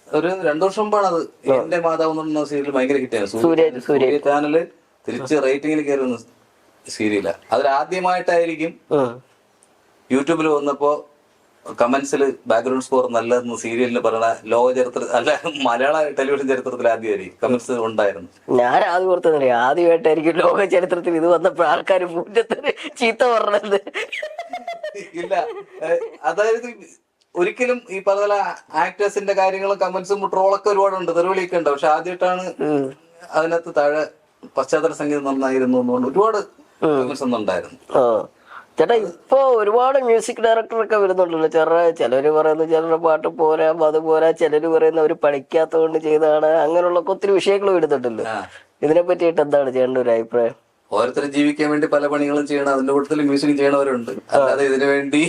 ഒരു 2 വർഷം മുമ്പാണ് അത് എന്റെ മാതാവ് എന്ന് പറഞ്ഞ സീരിയൽ ഭയങ്കര ഹിറ്റായിരുന്നു. സൂര്യ ചാനല് തിരിച്ച് റേറ്റിംഗിൽ കയറി വന്ന സീരിയല. അതിലാദ്യമായിട്ടായിരിക്കും യൂട്യൂബിൽ വന്നപ്പോ കമന്റ്സിൽ ബാക്ക്ഗ്രൗണ്ട് സ്കോർ നല്ലതെന്ന് സീരിയലിന് പറയണ ലോക ചരിത്ര അല്ല മലയാള ടെലിവിഷൻ ചരിത്രത്തിൽ ആദ്യമായിരിക്കും കമന്റ്സ് ഉണ്ടായിരുന്നു. ഞാൻ ആദ്യം ഓർത്തതല്ലേ, ആദ്യമായിട്ടായിരിക്കും ലോക ചരിത്രത്തിൽ ഇത് വന്നപ്പോൾ ആൾക്കാർ ചീത്ത പറഞ്ഞത്. ഇല്ല, അതായത് ഒരിക്കലും ഈ പറഞ്ഞ ആക്ടേഴ്സിന്റെ കാര്യങ്ങളും കമന്റ്സും ട്രോളൊക്കെ ഒരുപാടുണ്ട്, തെരുവിളിയൊക്കെ ഉണ്ട്. പക്ഷെ ആദ്യമായിട്ടാണ് അതിനകത്ത് താഴെ പശ്ചാത്തല സംഗീതം നന്നായിരുന്നു എന്നുകൊണ്ട് ഒരുപാട് കമന്റ്സ് ഒന്നും ഉണ്ടായിരുന്നു. ചേട്ടാ ഇപ്പൊ ഒരുപാട് മ്യൂസിക് ഡയറക്ടറൊക്കെ വരുന്നുണ്ടല്ലോ. ചിലര് പറയുന്നത് ചിലരുടെ പാട്ട് പോരാ, അത് പോരാ, ചിലര് പറയുന്ന അവര് പഠിക്കാത്തതുകൊണ്ട് ചെയ്താണ്, അങ്ങനെയുള്ള ഒത്തിരി വിഷയങ്ങൾ വരുന്നുണ്ടല്ലോ. ഇതിനെ പറ്റിയിട്ട് എന്താണ് ചേട്ടൻ്റെ ഒരു അഭിപ്രായം? ഓരോരുത്തർ ജീവിക്കാൻ വേണ്ടി പല പണികളും ചെയ്യണം, അതിന്റെ കൂട്ടത്തിൽ മ്യൂസിക് ചെയ്യണവരുണ്ട്. അല്ലാതെ ഇതിനു വേണ്ടി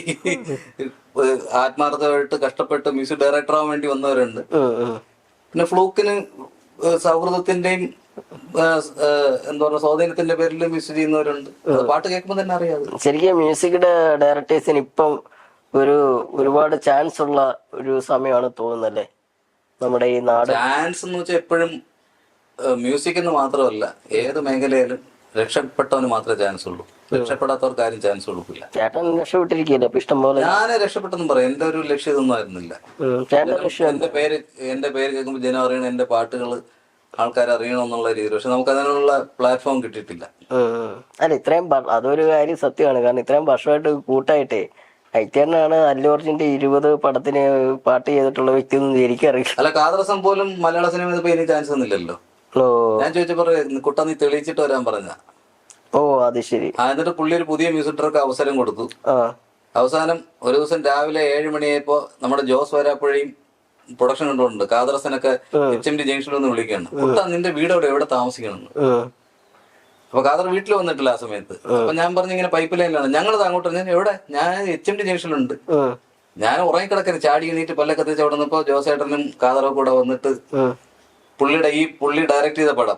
ആത്മാർത്ഥമായിട്ട് കഷ്ടപ്പെട്ട് മ്യൂസിക് ഡയറക്ടറാവാൻ വേണ്ടി വന്നവരുണ്ട്. പിന്നെ ഫ്ലൂക്കിന് സൗഹൃദത്തിന്റെയും എന്താ പറയുക സ്വാധീനത്തിന്റെ പേരിൽ മ്യൂസിക് ചെയ്യുന്നവരുണ്ട്. പാട്ട് കേൾക്കുമ്പോൾ തന്നെ അറിയാം. ശരിക്കും മ്യൂസിക് ഡയറക്ടേഴ്സിന് ഇപ്പം ഒരുപാട് ചാൻസ് ഉള്ള ഒരു സമയമാണ് തോന്നുന്നല്ലേ നമ്മുടെ ഈ നാട്? ചാൻസ് എന്ന് വെച്ചാൽ എപ്പോഴും മ്യൂസിക് എന്ന് മാത്രമല്ല, ഏത് മേഖലയിലും രക്ഷപ്പെട്ടവന് മാത്രമേ ചാൻസ് ഉള്ളൂ. രക്ഷപ്പെടാത്തവർക്ക് ആരും ചാൻസ് കൊടുക്കില്ല. ചേട്ടൻ രക്ഷപ്പെട്ടിരിക്കില്ല ഇഷ്ടംപോലെ. ഞാൻ രക്ഷപ്പെട്ടെന്ന് പറയാം. എന്റെ ഒരു ലക്ഷ്യം ഇതൊന്നും ആയിരുന്നില്ല. എന്റെ പേര് കേൾക്കുമ്പോൾ ജനം അറിയണം, എന്റെ പാട്ടുകൾ ആൾക്കാർ അറിയണമെന്നുള്ള രീതിയിൽ. പക്ഷെ നമുക്ക് അതിനുള്ള പ്ലാറ്റ്ഫോം കിട്ടിയിട്ടില്ല. അല്ല ഇത്രയും അതൊരു കാര്യം സത്യമാണ്. കാരണം ഇത്രയും വർഷമായിട്ട് കൂട്ടായിട്ടേ ഐറ്റേനാണ് അല്ലു അർജുന്റെ 20 പടത്തിന് പാട്ട് ചെയ്തിട്ടുള്ള വ്യക്തി ഒന്നും എനിക്കറിയില്ല. അല്ല കാദർസം പോലും മലയാള സിനിമ ഇനി ചാൻസ് ഒന്നുമില്ലല്ലോ. ഞാൻ ചോദിച്ചപ്പോ കുട്ട നീ തെളിയിച്ചിട്ട് വരാൻ പറഞ്ഞ. അത് ശരി. എന്നിട്ട് പുള്ളി ഒരു പുതിയ മ്യൂസിക് ഡയറക്ടർക്ക് അവസരം കൊടുത്തു. അവസാനം ഒരു ദിവസം രാവിലെ 7 മണിയായപ്പോ നമ്മുടെ ജോസ് വരാപ്പുഴയും പ്രൊഡക്ഷൻ കണ്ടുകൊണ്ട് കാദർസനൊക്കെ HMD ജംഗ്ഷനിൽ ഒന്ന് വിളിക്കുകയാണ്. കുട്ട നിന്റെ വീട് എവിടെ താമസിക്കണം? അപ്പൊ കാദർ വീട്ടിൽ വന്നിട്ടില്ല ആ സമയത്ത്. അപ്പൊ ഞാൻ പറഞ്ഞു ഇങ്ങനെ പൈപ്പ് ലൈനിലാണ്. ഞങ്ങളത് അങ്ങോട്ട് ഞാൻ എവിടെ? ഞാൻ HMD ജംഗ്ഷനിലുണ്ട്. ഞാൻ ഉറങ്ങിക്കിടക്കരുത് ചാടി എണീറ്റ് പല്ലൊക്കെ തേച്ച് അവിടെ നിന്നപ്പോ ജോസേട്ടനും കാദറും കൂടെ വന്നിട്ട് പുള്ളി ഡയറക്ട് ചെയ്ത പടം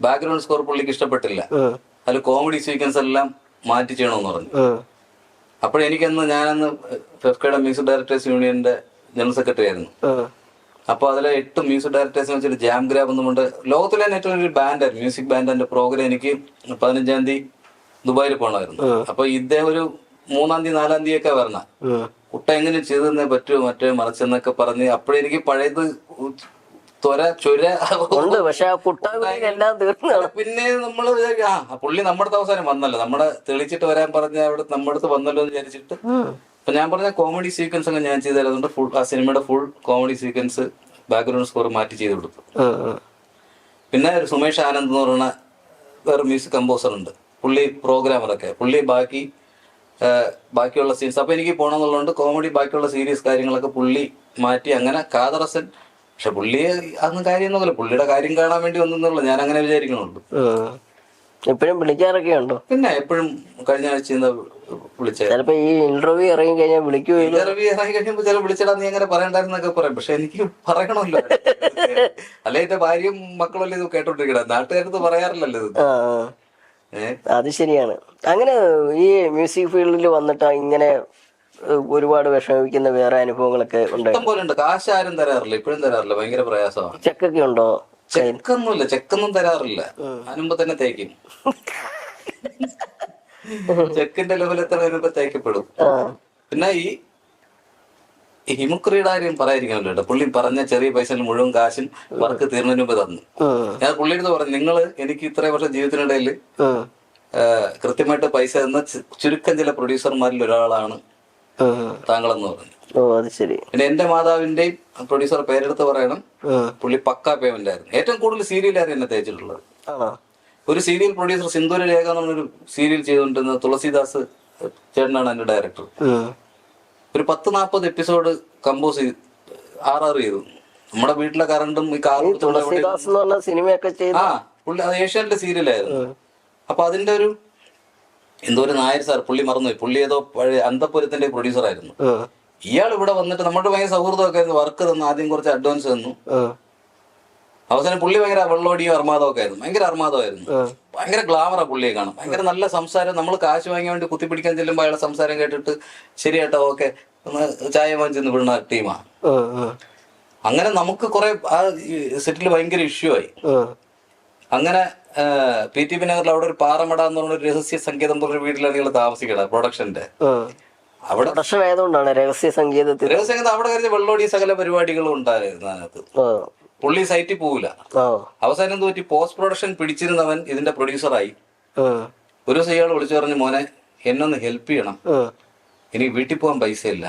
ബാക്ക്ഗ്രൗണ്ട് സ്കോർ പുള്ളിക്ക് ഇഷ്ടപ്പെട്ടില്ല. അതിൽ കോമഡി സീക്വൻസ് എല്ലാം മാറ്റി ചെയ്യണമെന്ന് പറഞ്ഞു. അപ്പോഴെനിക്കന്ന് ഞാനന്ന് ഫെഫ്കയുടെ മ്യൂസിക് ഡയറക്ടേഴ്സ് യൂണിയന്റെ ജനറൽ സെക്രട്ടറി ആയിരുന്നു. അപ്പൊ അതിലെ 8 മ്യൂസിക് ഡയറക്ടേഴ്സിനെ വെച്ചിട്ട് ജാം ഗ്രാബ് എന്നുകൊണ്ട് ലോകത്തിലെ തന്നെ ഏറ്റവും ഒരു ബാൻഡായിരുന്നു മ്യൂസിക് ബാൻഡിന്റെ പ്രോഗ്രാം. എനിക്ക് 15-ാം തീയതി ദുബായിൽ പോകണമായിരുന്നു. അപ്പൊ ഇദ്ദേഹം ഒരു 3-ാം തീയതി 4-ാം തീയതി ഒക്കെ വരണ. കുട്ട എങ്ങനെ ചെയ്തെന്നേ പറ്റുമോ മറ്റേ മറിച്ചെന്നൊക്കെ പറഞ്ഞ് അപ്പോഴെനിക്ക് പഴയത് ചുര ഉണ്ട്. പക്ഷെ ആ പുട്ടാകുലിയിലെല്ലാം തീർന്നതാണ്. പിന്നെ നമ്മള് വിചാരിക്കും പുള്ളി നമ്മുടെ അവസാനം വന്നല്ലോ, നമ്മുടെ തെളിച്ചിട്ട് വരാൻ പറഞ്ഞ അവിടെ നമ്മുടെ അടുത്ത് വന്നല്ലോ എന്ന് വിചാരിച്ചിട്ട് അപ്പൊ ഞാൻ പറഞ്ഞ കോമഡി സീക്വൻസ് ഒക്കെ ഞാൻ ചെയ്ത് തരുന്നുണ്ട്. ഫുൾ ആ സിനിമയുടെ full comedy sequence background score മാറ്റി ചെയ്ത് കൊടുത്തു. പിന്നെ ഒരു സുമേഷ് ആനന്ദ് എന്ന് പറയുന്ന വേറെ മ്യൂസിക് കമ്പോസർ ഉണ്ട്, പുള്ളി പ്രോഗ്രാമറൊക്കെ. പുള്ളി ബാക്കിയുള്ള സീൻസ് അപ്പൊ എനിക്ക് പോകണമെന്നുള്ളതുകൊണ്ട് കോമഡി ബാക്കിയുള്ള സീരിയസ് കാര്യങ്ങളൊക്കെ പുള്ളി മാറ്റി. അങ്ങനെ കാതറസൻ, പക്ഷെ പുള്ളിയെ അതൊന്നും കാര്യമൊന്നുമില്ല, പുള്ളിയുടെ കാര്യം കാണാൻ വേണ്ടി ഒന്നുമില്ല, ഞാൻ അങ്ങനെ വിചാരിക്കണുള്ളൂ. എപ്പോഴും വിളിക്കാറൊക്കെ ഉണ്ടോ? പിന്നെ എപ്പോഴും കഴിഞ്ഞ ആഴ്ച വിളിച്ചത്. ചിലപ്പോ ഈ ഇന്റർവ്യൂ ഇറങ്ങി കഴിഞ്ഞാൽ വിളിക്കുമോ? ഇന്റർവ്യൂ ഇറങ്ങി കഴിയുമ്പോ ചില വിളിച്ചിടാ നീ അങ്ങനെ പറയണ്ടായിരുന്നൊക്കെ പറയും. പക്ഷെ എനിക്ക് പറയണമല്ലോ, അല്ലെ എന്റെ ഭാര്യയും മക്കളല്ലേ ഇത് കേട്ടോണ്ടിരിക്കണ, നാട്ടുകാരത്ത് പറയാറില്ലല്ലോ ഇത്. അത് ശരിയാണ്. അങ്ങനെ ഈ മ്യൂസിക് ഫീൽഡിൽ വന്നിട്ട് ഇങ്ങനെ ഒരുപാട് വിഷമിക്കുന്ന വേറെ അനുഭവങ്ങളൊക്കെ ഉണ്ട്? ഇഷ്ടം പോലെ ഉണ്ട്. കാശ് ആരും തരാറില്ല, ഇപ്പോഴും തരാറില്ല, ഭയങ്കര പ്രയാസമാണ്. ചെക്കൊക്കെ ഉണ്ടോ? ചെക്കൊന്നുമില്ല, ചെക്കൊന്നും തരാറില്ല, അതിനുമ്പോ തന്നെ തേക്കും. ചെക്കിന്റെ ലെവലെത്തണ വരുമ്പോ തേക്കപ്പെടും. പിന്നെ ഈ ഹിമുക്രിയുടെ കാര്യം പറയാതിരിക്കാമല്ലോ കേട്ടോ. പുള്ളി പറഞ്ഞ ചെറിയ പൈസ മുഴുവൻ കാശും വർക്ക് തീർന്നതിന് മുമ്പ് തന്നു. ഞാൻ പുള്ളിയുടെ അടുത്ത് പറഞ്ഞു, നിങ്ങള് എനിക്ക് ഇത്രയും വർഷം ജീവിതത്തിനിടയിൽ കൃത്യമായിട്ട് പൈസ തന്ന ചുരുക്കം ചില പ്രൊഡ്യൂസർമാരിൽ ഒരാളാണ് താങ്കളെന്ന് പറഞ്ഞു. പിന്നെ എന്റെ മാതാവിന്റെയും പ്രൊഡ്യൂസർ പേരെടുത്ത് പറയണം, പുള്ളി പക്കാ പേയ്മെന്റ് ആയിരുന്നു. ഏറ്റവും കൂടുതൽ സീരിയലായിരുന്നു എന്നെ തേച്ചിട്ടുള്ളത്. ഒരു സീരിയൽ പ്രൊഡ്യൂസർ സിന്ദൂര രേഖ എന്ന് പറഞ്ഞൊരു സീരിയൽ ചെയ്തുകൊണ്ടിരുന്ന തുളസിദാസ് ചേട്ടനാണ് എന്റെ ഡയറക്ടർ. ഒരു 10-40 എപ്പിസോഡ് കമ്പോസ് ചെയ്ത് RR ചെയ്തു. നമ്മുടെ വീട്ടിലെ കറണ്ടും ഈ കാറും പുള്ളി അത് ഏഷ്യാനെറ്റ് സീരിയലായിരുന്നു. അപ്പൊ അതിന്റെ ഒരു എന്തോ ഒരു നായർ സാർ, പുള്ളി മറന്നുപോയി, പുള്ളി ഏതോ പഴയ അന്തപുരത്തിന്റെ പ്രൊഡ്യൂസർ ആയിരുന്നു. ഇയാൾ ഇവിടെ വന്നിട്ട് നമ്മുടെ ഭയങ്കര സൗഹൃദമൊക്കെ ആയിരുന്നു. വർക്ക് തന്നു, ആദ്യം കുറച്ച് അഡ്വാൻസ് തന്നു. അവസാനം പുള്ളി ഭയങ്കര വെള്ളോടിയും അർമാദമൊക്കെ ആയിരുന്നു, ഭയങ്കര അർമാദമായിരുന്നു. ഭയങ്കര ഗ്ലാമറാ പുള്ളിയെ കാണാം, ഭയങ്കര നല്ല സംസാരം. നമ്മൾ കാശ് വാങ്ങിയാൻ വേണ്ടി കുത്തിപ്പിടിക്കാൻ ചെല്ലുമ്പോൾ അയാളെ സംസാരം കേട്ടിട്ട് ശരിയാട്ടോ ഓക്കെ ചായ വാങ്ങിച്ചെന്ന് വിടുന്ന ടീമാ. അങ്ങനെ നമുക്ക് കുറെ ആ സെറ്റിൽ ഭയങ്കര ഇഷ്യൂ ആയി. അങ്ങനെ PT നഗറിൽ അവിടെ ഒരു പാറമട എന്ന് പറഞ്ഞ ഒരു രഹസ്യ സംഗീതം പറഞ്ഞ വീട്ടിലാണ് നിങ്ങൾ താമസിക്കണം, പ്രൊഡക്ഷന്റെ. അവിടെ രഹസ്യ സംഗീതം അവിടെ കഴിഞ്ഞ വെള്ളോടി സകല പരിപാടികളും ഉണ്ടായിരുന്നു അതിനകത്ത്. പുള്ളി സൈറ്റിൽ പോവില്ല. അവസാനം തോറ്റി പോസ്റ്റ് പ്രൊഡക്ഷൻ പിടിച്ചിരുന്നവൻ ഇതിന്റെ പ്രൊഡ്യൂസറായി. ഒരു ദിവസം ഇയാൾ വിളിച്ചു പറഞ്ഞു, മോനെ എന്നൊന്ന് ഹെൽപ്പ് ചെയ്യണം, എനിക്ക് വീട്ടിൽ പോകാൻ പൈസ ഇല്ല,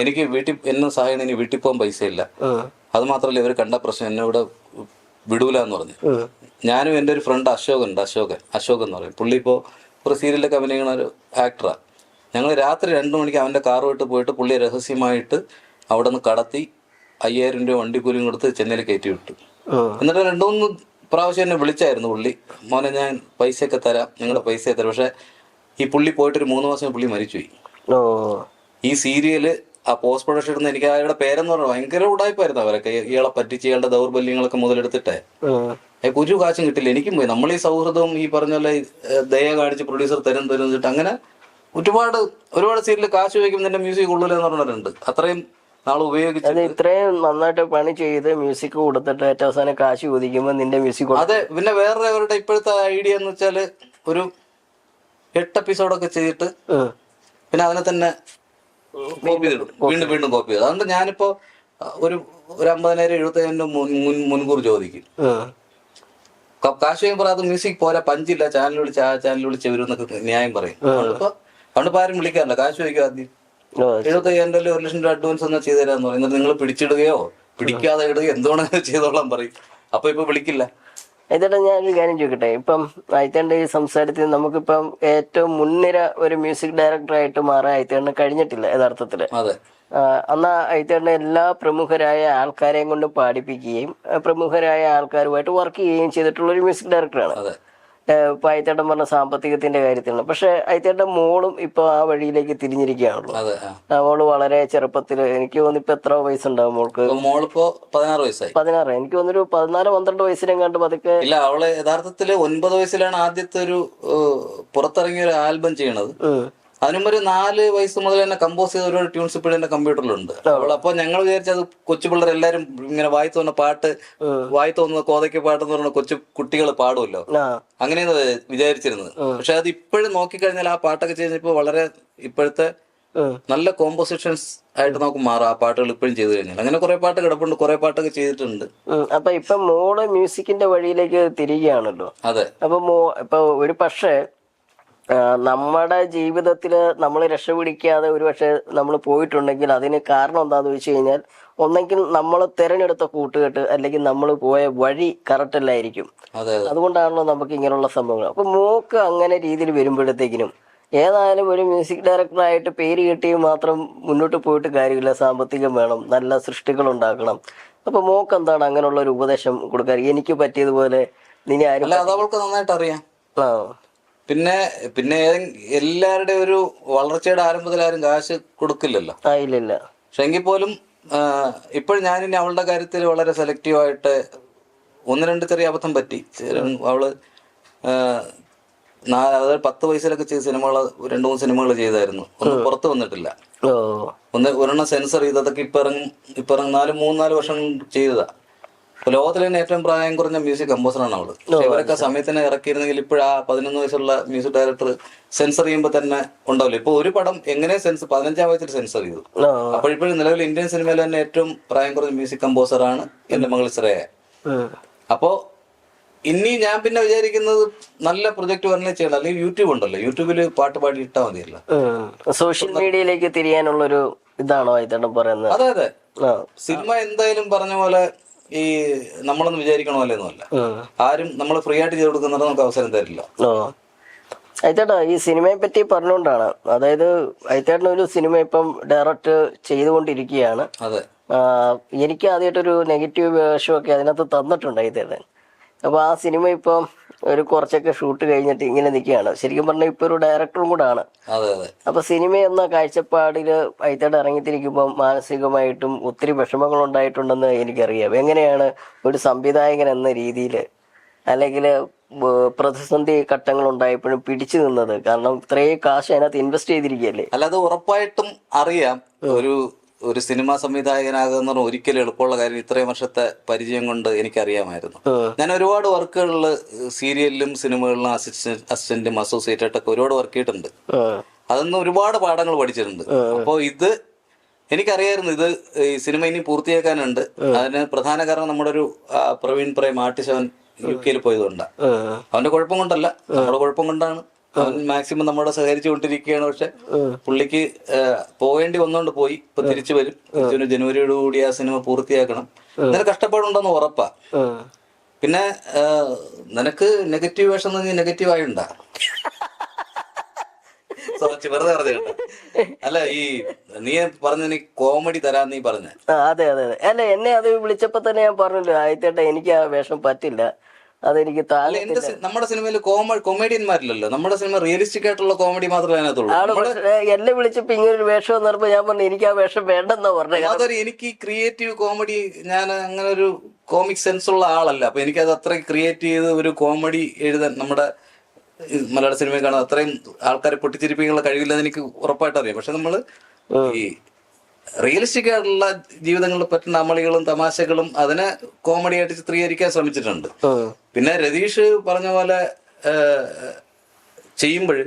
എനിക്ക് വീട്ടിൽ എന്നെ സഹായം, ഇനി വീട്ടിൽ പോകാൻ പൈസ ഇല്ല. അത് മാത്രല്ല ഇവർ കണ്ട പ്രശ്നം, എന്നെ ഇവിടെ വിടൂല എന്ന് പറഞ്ഞു. ഞാനും എൻ്റെ ഒരു ഫ്രണ്ട് അശോകൻ എന്ന് പറയും, പുള്ളി ഇപ്പോ ഒരു സീരിയലൊക്കെ അഭിനയിക്കുന്ന ഒരു ആക്ടറാ. ഞങ്ങൾ രാത്രി 2 മണിക്ക് അവന്റെ കാർ വിട്ട് പോയിട്ട് പുള്ളിയെ രഹസ്യമായിട്ട് അവിടെ നിന്ന് കടത്തി 5000 രൂപ വണ്ടിക്കൂലിയും കൊടുത്ത് ചെന്നൈയിൽ കയറ്റി വിട്ടു. എന്നിട്ട് 2-3 പ്രാവശ്യം എന്നെ വിളിച്ചായിരുന്നു പുള്ളി, മോനെ ഞാൻ പൈസയൊക്കെ തരാം, നിങ്ങളുടെ പൈസ തരാം. പക്ഷെ ഈ പുള്ളി പോയിട്ടൊരു 3 മാസം പുള്ളി മരിച്ചുപോയി. ഈ സീരിയല് ആ പോസ്റ്റ് പ്രൊഡക്ഷൻ ഇടുന്ന, എനിക്ക് അയാളുടെ പേരെന്ന് പറഞ്ഞാൽ ഭയങ്കര ഉടായ്പായിരുന്നു. അവരൊക്കെ ഇയാളെ പറ്റിച്ച് ഇയാളുടെ ദൗർബല്യങ്ങളൊക്കെ മുതലെടുത്തിട്ടേ ഒരു കാശും കിട്ടില്ല. എനിക്കും പോയി. നമ്മൾ ഈ സൗഹൃദവും ഈ പറഞ്ഞ പോലെ ദയ കാണിച്ച് പ്രൊഡ്യൂസർ തരും വെച്ചിട്ട് അങ്ങനെ ഒരുപാട് സീരിയൽ കാശ് ഉപയോഗിക്കുമ്പോൾ നിന്റെ മ്യൂസിക് കൊള്ളൂല എന്ന് പറഞ്ഞിട്ടുണ്ട്. അത്രയും നാൾ ഉപയോഗിച്ചത്, ഇത്രയും നന്നായിട്ട് പണി ചെയ്ത് മ്യൂസിക് കൊടുത്തിട്ട് ഏറ്റവും അവസാനം കാശ് ചോദിക്കുമ്പോൾ നിന്റെ മ്യൂസിക്. അതെ. പിന്നെ വേറെ അവരുടെ ഇപ്പോഴത്തെ ഐഡിയ എന്ന് വെച്ചാല് ഒരു 8 എപ്പിസോഡൊക്കെ ചെയ്തിട്ട് പിന്നെ അതിനെ തന്നെ കോപ്പി ചെയ്തിടും, വീണ്ടും കോപ്പി ചെയ്തു. അതുകൊണ്ട് ഞാനിപ്പോ ഒരു 50,000-70,000 മുൻകൂർ ചോദിക്കും. കാശ് വാങ്ങി പറയാം, അത് മ്യൂസിക് പോരാ, പഞ്ചില്ല, ചാനൽ വിളിച്ച് വരുന്നൊക്കെ ന്യായം പറയും. അതുകൊണ്ട് ആരും വിളിക്കാറില്ല, കാശ് ചോദിക്കും ആദ്യം. 75,000 1 ലക്ഷം രൂപ അഡ്വാൻസ് എന്നാ ചെയ്തു തരാന്ന് പറയും. എന്നിട്ട് നിങ്ങൾ പിടിച്ചിടുകയോ പിടിക്കാതെ ഇടുകയോ എന്തുകൊണ്ടെങ്കിലും ചെയ്തോളാൻ പറയും. അപ്പൊ ഇപ്പൊ വിളിക്കില്ല. ഇതേട്ടാ ഞാനൊരു കാര്യം ചോദിക്കട്ടെ, ഇപ്പം അയത്തേണ്ട ഈ സംസാരത്തിൽ നമുക്കിപ്പം ഏറ്റവും മുൻനിര ഒരു മ്യൂസിക് ഡയറക്ടറായിട്ട് മാറാൻ അയത്തേണ്ട കഴിഞ്ഞിട്ടില്ല യഥാർത്ഥത്തില്. എന്നാൽ അയത്തേണ്ട എല്ലാ പ്രമുഖരായ ആൾക്കാരെയും കൊണ്ട് പാടിപ്പിക്കുകയും പ്രമുഖരായ ആൾക്കാരുമായിട്ട് വർക്ക് ചെയ്യുകയും ചെയ്തിട്ടുള്ള ഒരു മ്യൂസിക് ഡയറക്ടറാണ്. ഇപ്പൊ അയത്തേട്ടൻ പറഞ്ഞ സാമ്പത്തികത്തിന്റെ കാര്യത്തിലാണ്. പക്ഷെ അയത്തേട്ടൻ മോളും ഇപ്പൊ ആ വഴിയിലേക്ക് തിരിഞ്ഞിരിക്കുകയാണല്ലോ. മോള് വളരെ ചെറുപ്പത്തില്, എനിക്ക് തോന്നുന്നു ഇപ്പൊ എത്ര വയസ്സുണ്ടാവും മോൾക്ക്? മോളിപ്പോ 16 വയസ്സായി. 16. എനിക്ക് തോന്നുന്നു 14-12 വയസ്സിനെങ്ങാണ്ട് പതുക്കെ. ഇല്ല, അവള് യഥാർത്ഥത്തില് 9 വയസ്സിലാണ് ആദ്യത്തെ ഒരു പുറത്തിറങ്ങിയ ഒരു ആൽബം ചെയ്യണത്. അതിനും ഒരു 4 വയസ്സ് മുതൽ തന്നെ കമ്പോസ് ചെയ്ത ഒരുപാട് ട്യൂൺസ് ഇപ്പോഴും എന്റെ കമ്പ്യൂട്ടറിലുണ്ട്. അപ്പൊ ഞങ്ങൾ വിചാരിച്ചത് കൊച്ചു പിള്ളേർ എല്ലാരും ഇങ്ങനെ വായി തോന്നുന്ന പാട്ട്, വായി തോന്നുന്ന കോതയ്ക്ക് പാട്ട് എന്ന് പറഞ്ഞ കൊച്ചു കുട്ടികൾ പാടുമല്ലോ, അങ്ങനെയാണ് വിചാരിച്ചിരുന്നത്. പക്ഷെ അത് ഇപ്പോഴും നോക്കിക്കഴിഞ്ഞാൽ ആ പാട്ടൊക്കെ ചെയ്തപ്പോ വളരെ ഇപ്പോഴത്തെ നല്ല കോമ്പോസിഷൻസ് ആയിട്ട് നമുക്ക് മാറാം ആ പാട്ടുകൾ ഇപ്പോഴും ചെയ്തു കഴിഞ്ഞാൽ. അങ്ങനെ കുറെ പാട്ട് കിടപ്പുണ്ട്, കുറെ പാട്ടൊക്കെ ചെയ്തിട്ടുണ്ട്. അപ്പൊ ഇപ്പൊ മോള് മ്യൂസിക്കിന്റെ വഴിയിലേക്ക് തിരികെയാണല്ലോ. അതെ. അപ്പൊ ഇപ്പൊ ഒരു പക്ഷേ നമ്മുടെ ജീവിതത്തിൽ നമ്മൾ രക്ഷപിടിക്കാതെ ഒരു പക്ഷെ നമ്മൾ പോയിട്ടുണ്ടെങ്കിൽ അതിന് കാരണം എന്താന്ന് വെച്ച് കഴിഞ്ഞാൽ ഒന്നെങ്കിൽ നമ്മൾ തിരഞ്ഞെടുത്ത കൂട്ടുകെട്ട് അല്ലെങ്കിൽ നമ്മൾ പോയ വഴി കറക്റ്റ് അല്ലായിരിക്കും. അതുകൊണ്ടാണല്ലോ നമുക്ക് ഇങ്ങനെയുള്ള സംഭവങ്ങൾ. അപ്പൊ മോക്ക് അങ്ങനെ രീതിയിൽ വരുമ്പോഴത്തേക്കിനും ഏതായാലും ഒരു മ്യൂസിക് ഡയറക്ടറായിട്ട് പേര് കിട്ടി മാത്രം മുന്നോട്ട് പോയിട്ട് കാര്യമില്ല. സാമ്പത്തികം വേണം, നല്ല സൃഷ്ടികൾ ഉണ്ടാക്കണം. അപ്പൊ മോക്ക് എന്താണ് അങ്ങനെയുള്ള ഒരു ഉപദേശം കൊടുക്കാൻ? എനിക്ക് പറ്റിയതുപോലെ നിന്നെ ആരും അവൾക്ക് നന്നായിട്ട് അറിയാം. പിന്നെ പിന്നെ എല്ലാവരുടെ ഒരു വളർച്ചയുടെ ആരംഭത്തിൽ ആരും കാശ് കൊടുക്കില്ലല്ലോ. ഇല്ല. പക്ഷെ എങ്കിൽ പോലും ഇപ്പോഴും ഞാനിനി അവളുടെ കാര്യത്തിൽ വളരെ സെലക്റ്റീവായിട്ട് 1-2 ചെറിയ അബദ്ധം പറ്റി. അവള് 10 വയസ്സിലൊക്കെ ചെയ്ത സിനിമകൾ 2-3 സിനിമകൾ ചെയ്തായിരുന്നു. ഒന്നും പുറത്ത് വന്നിട്ടില്ല. ഒരെണ്ണം സെൻസർ ചെയ്തതൊക്കെ ഇപ്പൊ ഇറങ്ങും 3-4 വർഷം ചെയ്തതാ. ഇപ്പൊ ലോകത്തിലെ തന്നെ ഏറ്റവും പ്രായം കുറഞ്ഞ മ്യൂസിക് കമ്പോസറാണ് അവള്. പക്ഷെ ഇവരൊക്കെ സമയത്തിന് ഇറക്കിയിരുന്നെങ്കിൽ ഇപ്പോഴാ 11 വയസ്സുള്ള മ്യൂസിക് ഡയറക്ടർ സെൻസർ ചെയ്യുമ്പോൾ തന്നെ ഉണ്ടാവില്ല. ഇപ്പൊ ഒരു പടം എങ്ങനെ 15-ാം വയസ്സിൽ സെൻസർ ചെയ്തു. അപ്പോഴിപ്പോഴും നിലവിൽ ഇന്ത്യൻ സിനിമയിൽ തന്നെ ഏറ്റവും പ്രായം കുറഞ്ഞ മ്യൂസിക് കമ്പോസറാണ് എന്റെ മകൾ ശ്രേയ. അപ്പോ ഇനി ഞാൻ പിന്നെ വിചാരിക്കുന്നത് നല്ല പ്രൊജക്ട് വരണേ ചെയ്യണം. അല്ലെങ്കിൽ യൂട്യൂബ് ഉണ്ടല്ലോ, യൂട്യൂബിൽ പാട്ട് പാടി ഇട്ടാൽ മതിയല്ലോ. സോഷ്യൽ മീഡിയയിലേക്ക് തിരിയാനുള്ളൊരു ഇതാണോ ഇതെണ്ണം പറയുന്നത്? അതെ. സിനിമ എന്തായാലും പറഞ്ഞ പോലെ ഈ നമ്മളൊന്നും വിചാരിക്കണമല്ലേന്നല്ല. ആരും നമ്മൾ ഫ്രീ ആയിട്ട് ചെയ്ത് കൊടുക്കുന്നത് നമുക്ക് അവസരം തരില്ല. അയത്തേട്ടാ, ഈ സിനിമയെ പറ്റി പറഞ്ഞുകൊണ്ടാണ്, അതായത് അയത്തേട്ടൻ ഒരു സിനിമ ഇപ്പം ഡയറക്റ്റ് ചെയ്തുകൊണ്ടിരിക്കുകയാണ്. അതെ. എനിക്ക് ആദ്യമായിട്ടൊരു നെഗറ്റീവ് വേഷമൊക്കെ അതിനകത്ത് തന്നിട്ടുണ്ട് അയത്തേട്ടൻ. അപ്പൊ ആ സിനിമ ഇപ്പം ഒരു കുറച്ചൊക്കെ ഷൂട്ട് കഴിഞ്ഞിട്ട് ഇങ്ങനെ നിൽക്കുകയാണ്. ശരിക്കും പറഞ്ഞാൽ ഇപ്പൊ ഒരു ഡയറക്ടറും കൂടാണ്. അപ്പൊ സിനിമ എന്ന കാഴ്ചപ്പാടില് അയത്തേട്ടൻ ഇറങ്ങിത്തിരിക്കുമ്പോൾ മാനസികമായിട്ടും ഒത്തിരി വിഷമങ്ങൾ ഉണ്ടായിട്ടുണ്ടെന്ന് എനിക്കറിയാം. എങ്ങനെയാണ് ഒരു സംവിധായകൻ എന്ന രീതിയിൽ അല്ലെങ്കിൽ പ്രതിസന്ധി ഘട്ടങ്ങൾ ഉണ്ടായപ്പോഴും പിടിച്ചു നിന്നത്? കാരണം ഇത്രയും കാശ് അതിനകത്ത് ഇൻവെസ്റ്റ് ചെയ്തിരിക്കുകയല്ലേ. അല്ലാതെ ഉറപ്പായിട്ടും അറിയാം ഒരു സിനിമാ സംവിധായകനാകുന്ന ഒരിക്കലും എളുപ്പമുള്ള കാര്യം. ഇത്രയും വർഷത്തെ പരിചയം കൊണ്ട് എനിക്കറിയാമായിരുന്നു. ഞാൻ ഒരുപാട് വർക്കുകളിൽ സീരിയലിലും സിനിമകളിലും അസിസ്റ്റന്റും അസോസിയേറ്റ് ആയിട്ടൊക്കെ ഒരുപാട് വർക്ക് ചെയ്തിട്ടുണ്ട്. അതൊന്നും ഒരുപാട് പാഠങ്ങൾ പഠിച്ചിട്ടുണ്ട്. അപ്പോൾ ഇത് എനിക്കറിയായിരുന്നു, ഇത് ഈ സിനിമ ഇനി പൂർത്തിയാക്കാനുണ്ട്. അതിന് പ്രധാന കാരണം നമ്മുടെ ഒരു പ്രവീൺ പ്രേം ആർട്ടിസ്റ്റ്, അവൻ UK പോയതുകൊണ്ടാണ്. അവന്റെ കുഴപ്പം കൊണ്ടല്ല, നമ്മുടെ കുഴപ്പം കൊണ്ടാണ്. അവൻ മാക്സിമം നമ്മളോട് സഹകരിച്ചുകൊണ്ടിരിക്കുകയാണ്. പക്ഷെ പുള്ളിക്ക് പോകേണ്ടി വന്നോണ്ട് പോയി. ഇപ്പൊ തിരിച്ചു വരും. ജനുവരിയോടുകൂടി ആ സിനിമ പൂർത്തിയാക്കണം. നിനക്ക് കഷ്ടപ്പാടുണ്ടെന്ന് ഉറപ്പാ. പിന്നെ നിനക്ക് നെഗറ്റീവ് വേഷം നെഗറ്റീവായി ഉണ്ടാ വെറുതെ പറഞ്ഞ അല്ല. ഈ നീ പറഞ്ഞ നീ കോമഡി തരാൻ നീ പറഞ്ഞ. അതെ. അല്ല, എന്നെ അത് വിളിച്ചപ്പോ തന്നെ ഞാൻ പറഞ്ഞല്ലോ, ആയിത്തേട്ടാ എനിക്ക് ആ വേഷം പറ്റില്ല, അതെനിക്ക് നമ്മുടെ സിനിമയിൽ കൊമേഡിയന്മാരില്ലല്ലോ. നമ്മുടെ സിനിമ റിയലിസ്റ്റിക് ആയിട്ടുള്ള കോമഡി മാത്രമേ അതിനകത്തുള്ളൂ. എന്നെ വിളിച്ചപ്പോ ഇങ്ങനെ ഒരു വേഷം എന്ന് പറഞ്ഞപ്പോ ഞാൻ പറഞ്ഞു എനിക്ക് ആ വേഷം വേണ്ടെന്നാ പറഞ്ഞത്. അതൊരു എനിക്ക് ക്രിയേറ്റീവ് കോമഡി, ഞാൻ അങ്ങനെ ഒരു കോമിക് സെൻസ് ഉള്ള ആളല്ല. അപ്പൊ എനിക്കത് അത്ര ക്രിയേറ്റ് ചെയ്ത് ഒരു കോമഡി എഴുതാൻ നമ്മുടെ മലയാള സിനിമയിൽ കാണാൻ അത്രയും ആൾക്കാരെ പൊട്ടിച്ചിരിപ്പിക്കാനുള്ള കഴിവില്ലെന്ന് എനിക്ക് ഉറപ്പായിട്ട് അറിയാം. പക്ഷെ നമ്മള് ഈ റിയലിസ്റ്റിക് ആയിട്ടുള്ള ജീവിതങ്ങളിൽ പറ്റുന്ന അമളികളും തമാശകളും അതിനെ കോമഡി ആയിട്ട് ചിത്രീകരിക്കാൻ ശ്രമിച്ചിട്ടുണ്ട്. പിന്നെ രതീഷ് പറഞ്ഞ പോലെ ചെയ്യുമ്പോൾ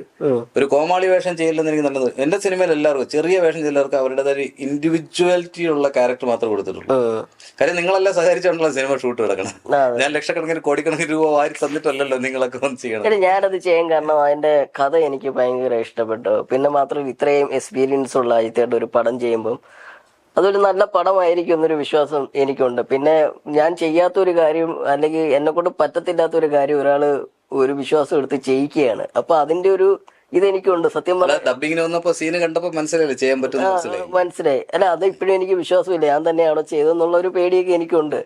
ഒരു കോമാളി വേഷം ചെയ്യില്ലെന്ന് എനിക്ക് നല്ലത്. എന്റെ സിനിമയിൽ എല്ലാവർക്കും ചെറിയ വേഷം ചെയ്യുന്നവർക്ക് അവരുടേതായ ഇൻഡിവിജ്വാലിറ്റി ഉള്ള ക്യാരക്ടർ മാത്രമേ കൊടുത്തിട്ടുള്ളൂ. കാര്യം നിങ്ങളെല്ലാം സഹകരിച്ചുകൊണ്ടുള്ള സിനിമ ഷൂട്ട് കിടക്കണം. ഞാൻ ലക്ഷക്കണക്കിന് കോടിക്കണക്കിന് രൂപ വാരി തന്നിട്ടല്ലല്ലോ നിങ്ങളൊക്കെ ഒന്ന് ചെയ്യണം. ഞാനത് ചെയ്യാൻ കാരണം അതിന്റെ കഥ എനിക്ക് ഭയങ്കര ഇഷ്ടപ്പെട്ടു. പിന്നെ മാത്രം ഇത്രയും എക്സ്പീരിയൻസ് ഉള്ള ആദ്യമായിട്ട് ഒരു പടം ചെയ്യുമ്പം അതൊരു നല്ല പടമായിരിക്കും എന്നൊരു വിശ്വാസം എനിക്കുണ്ട്. പിന്നെ ഞാൻ ചെയ്യാത്തൊരു കാര്യം അല്ലെങ്കിൽ എന്നെ കൊണ്ട് പറ്റത്തില്ലാത്തൊരു കാര്യം ഒരാള് ഒരു വിശ്വാസം എടുത്ത് ചെയ്യിക്കുകയാണ്. അപ്പൊ അതിന്റെ ഒരു ഇതെനിക്കുണ്ട്. സത്യം പറഞ്ഞാൽ ഡബിങ്ങിന് വന്നപ്പോ സീന് കണ്ടപ്പോ മനസ്സിലായില്ലേ ചെയ്യാൻ പറ്റും, മനസ്സിലായി. അല്ല, അത് ഇപ്പോഴും എനിക്ക് വിശ്വാസമില്ല ഞാൻ തന്നെയാണോ ചെയ്തതെന്നുള്ള ഒരു പേടിയൊക്കെ എനിക്കുണ്ട്.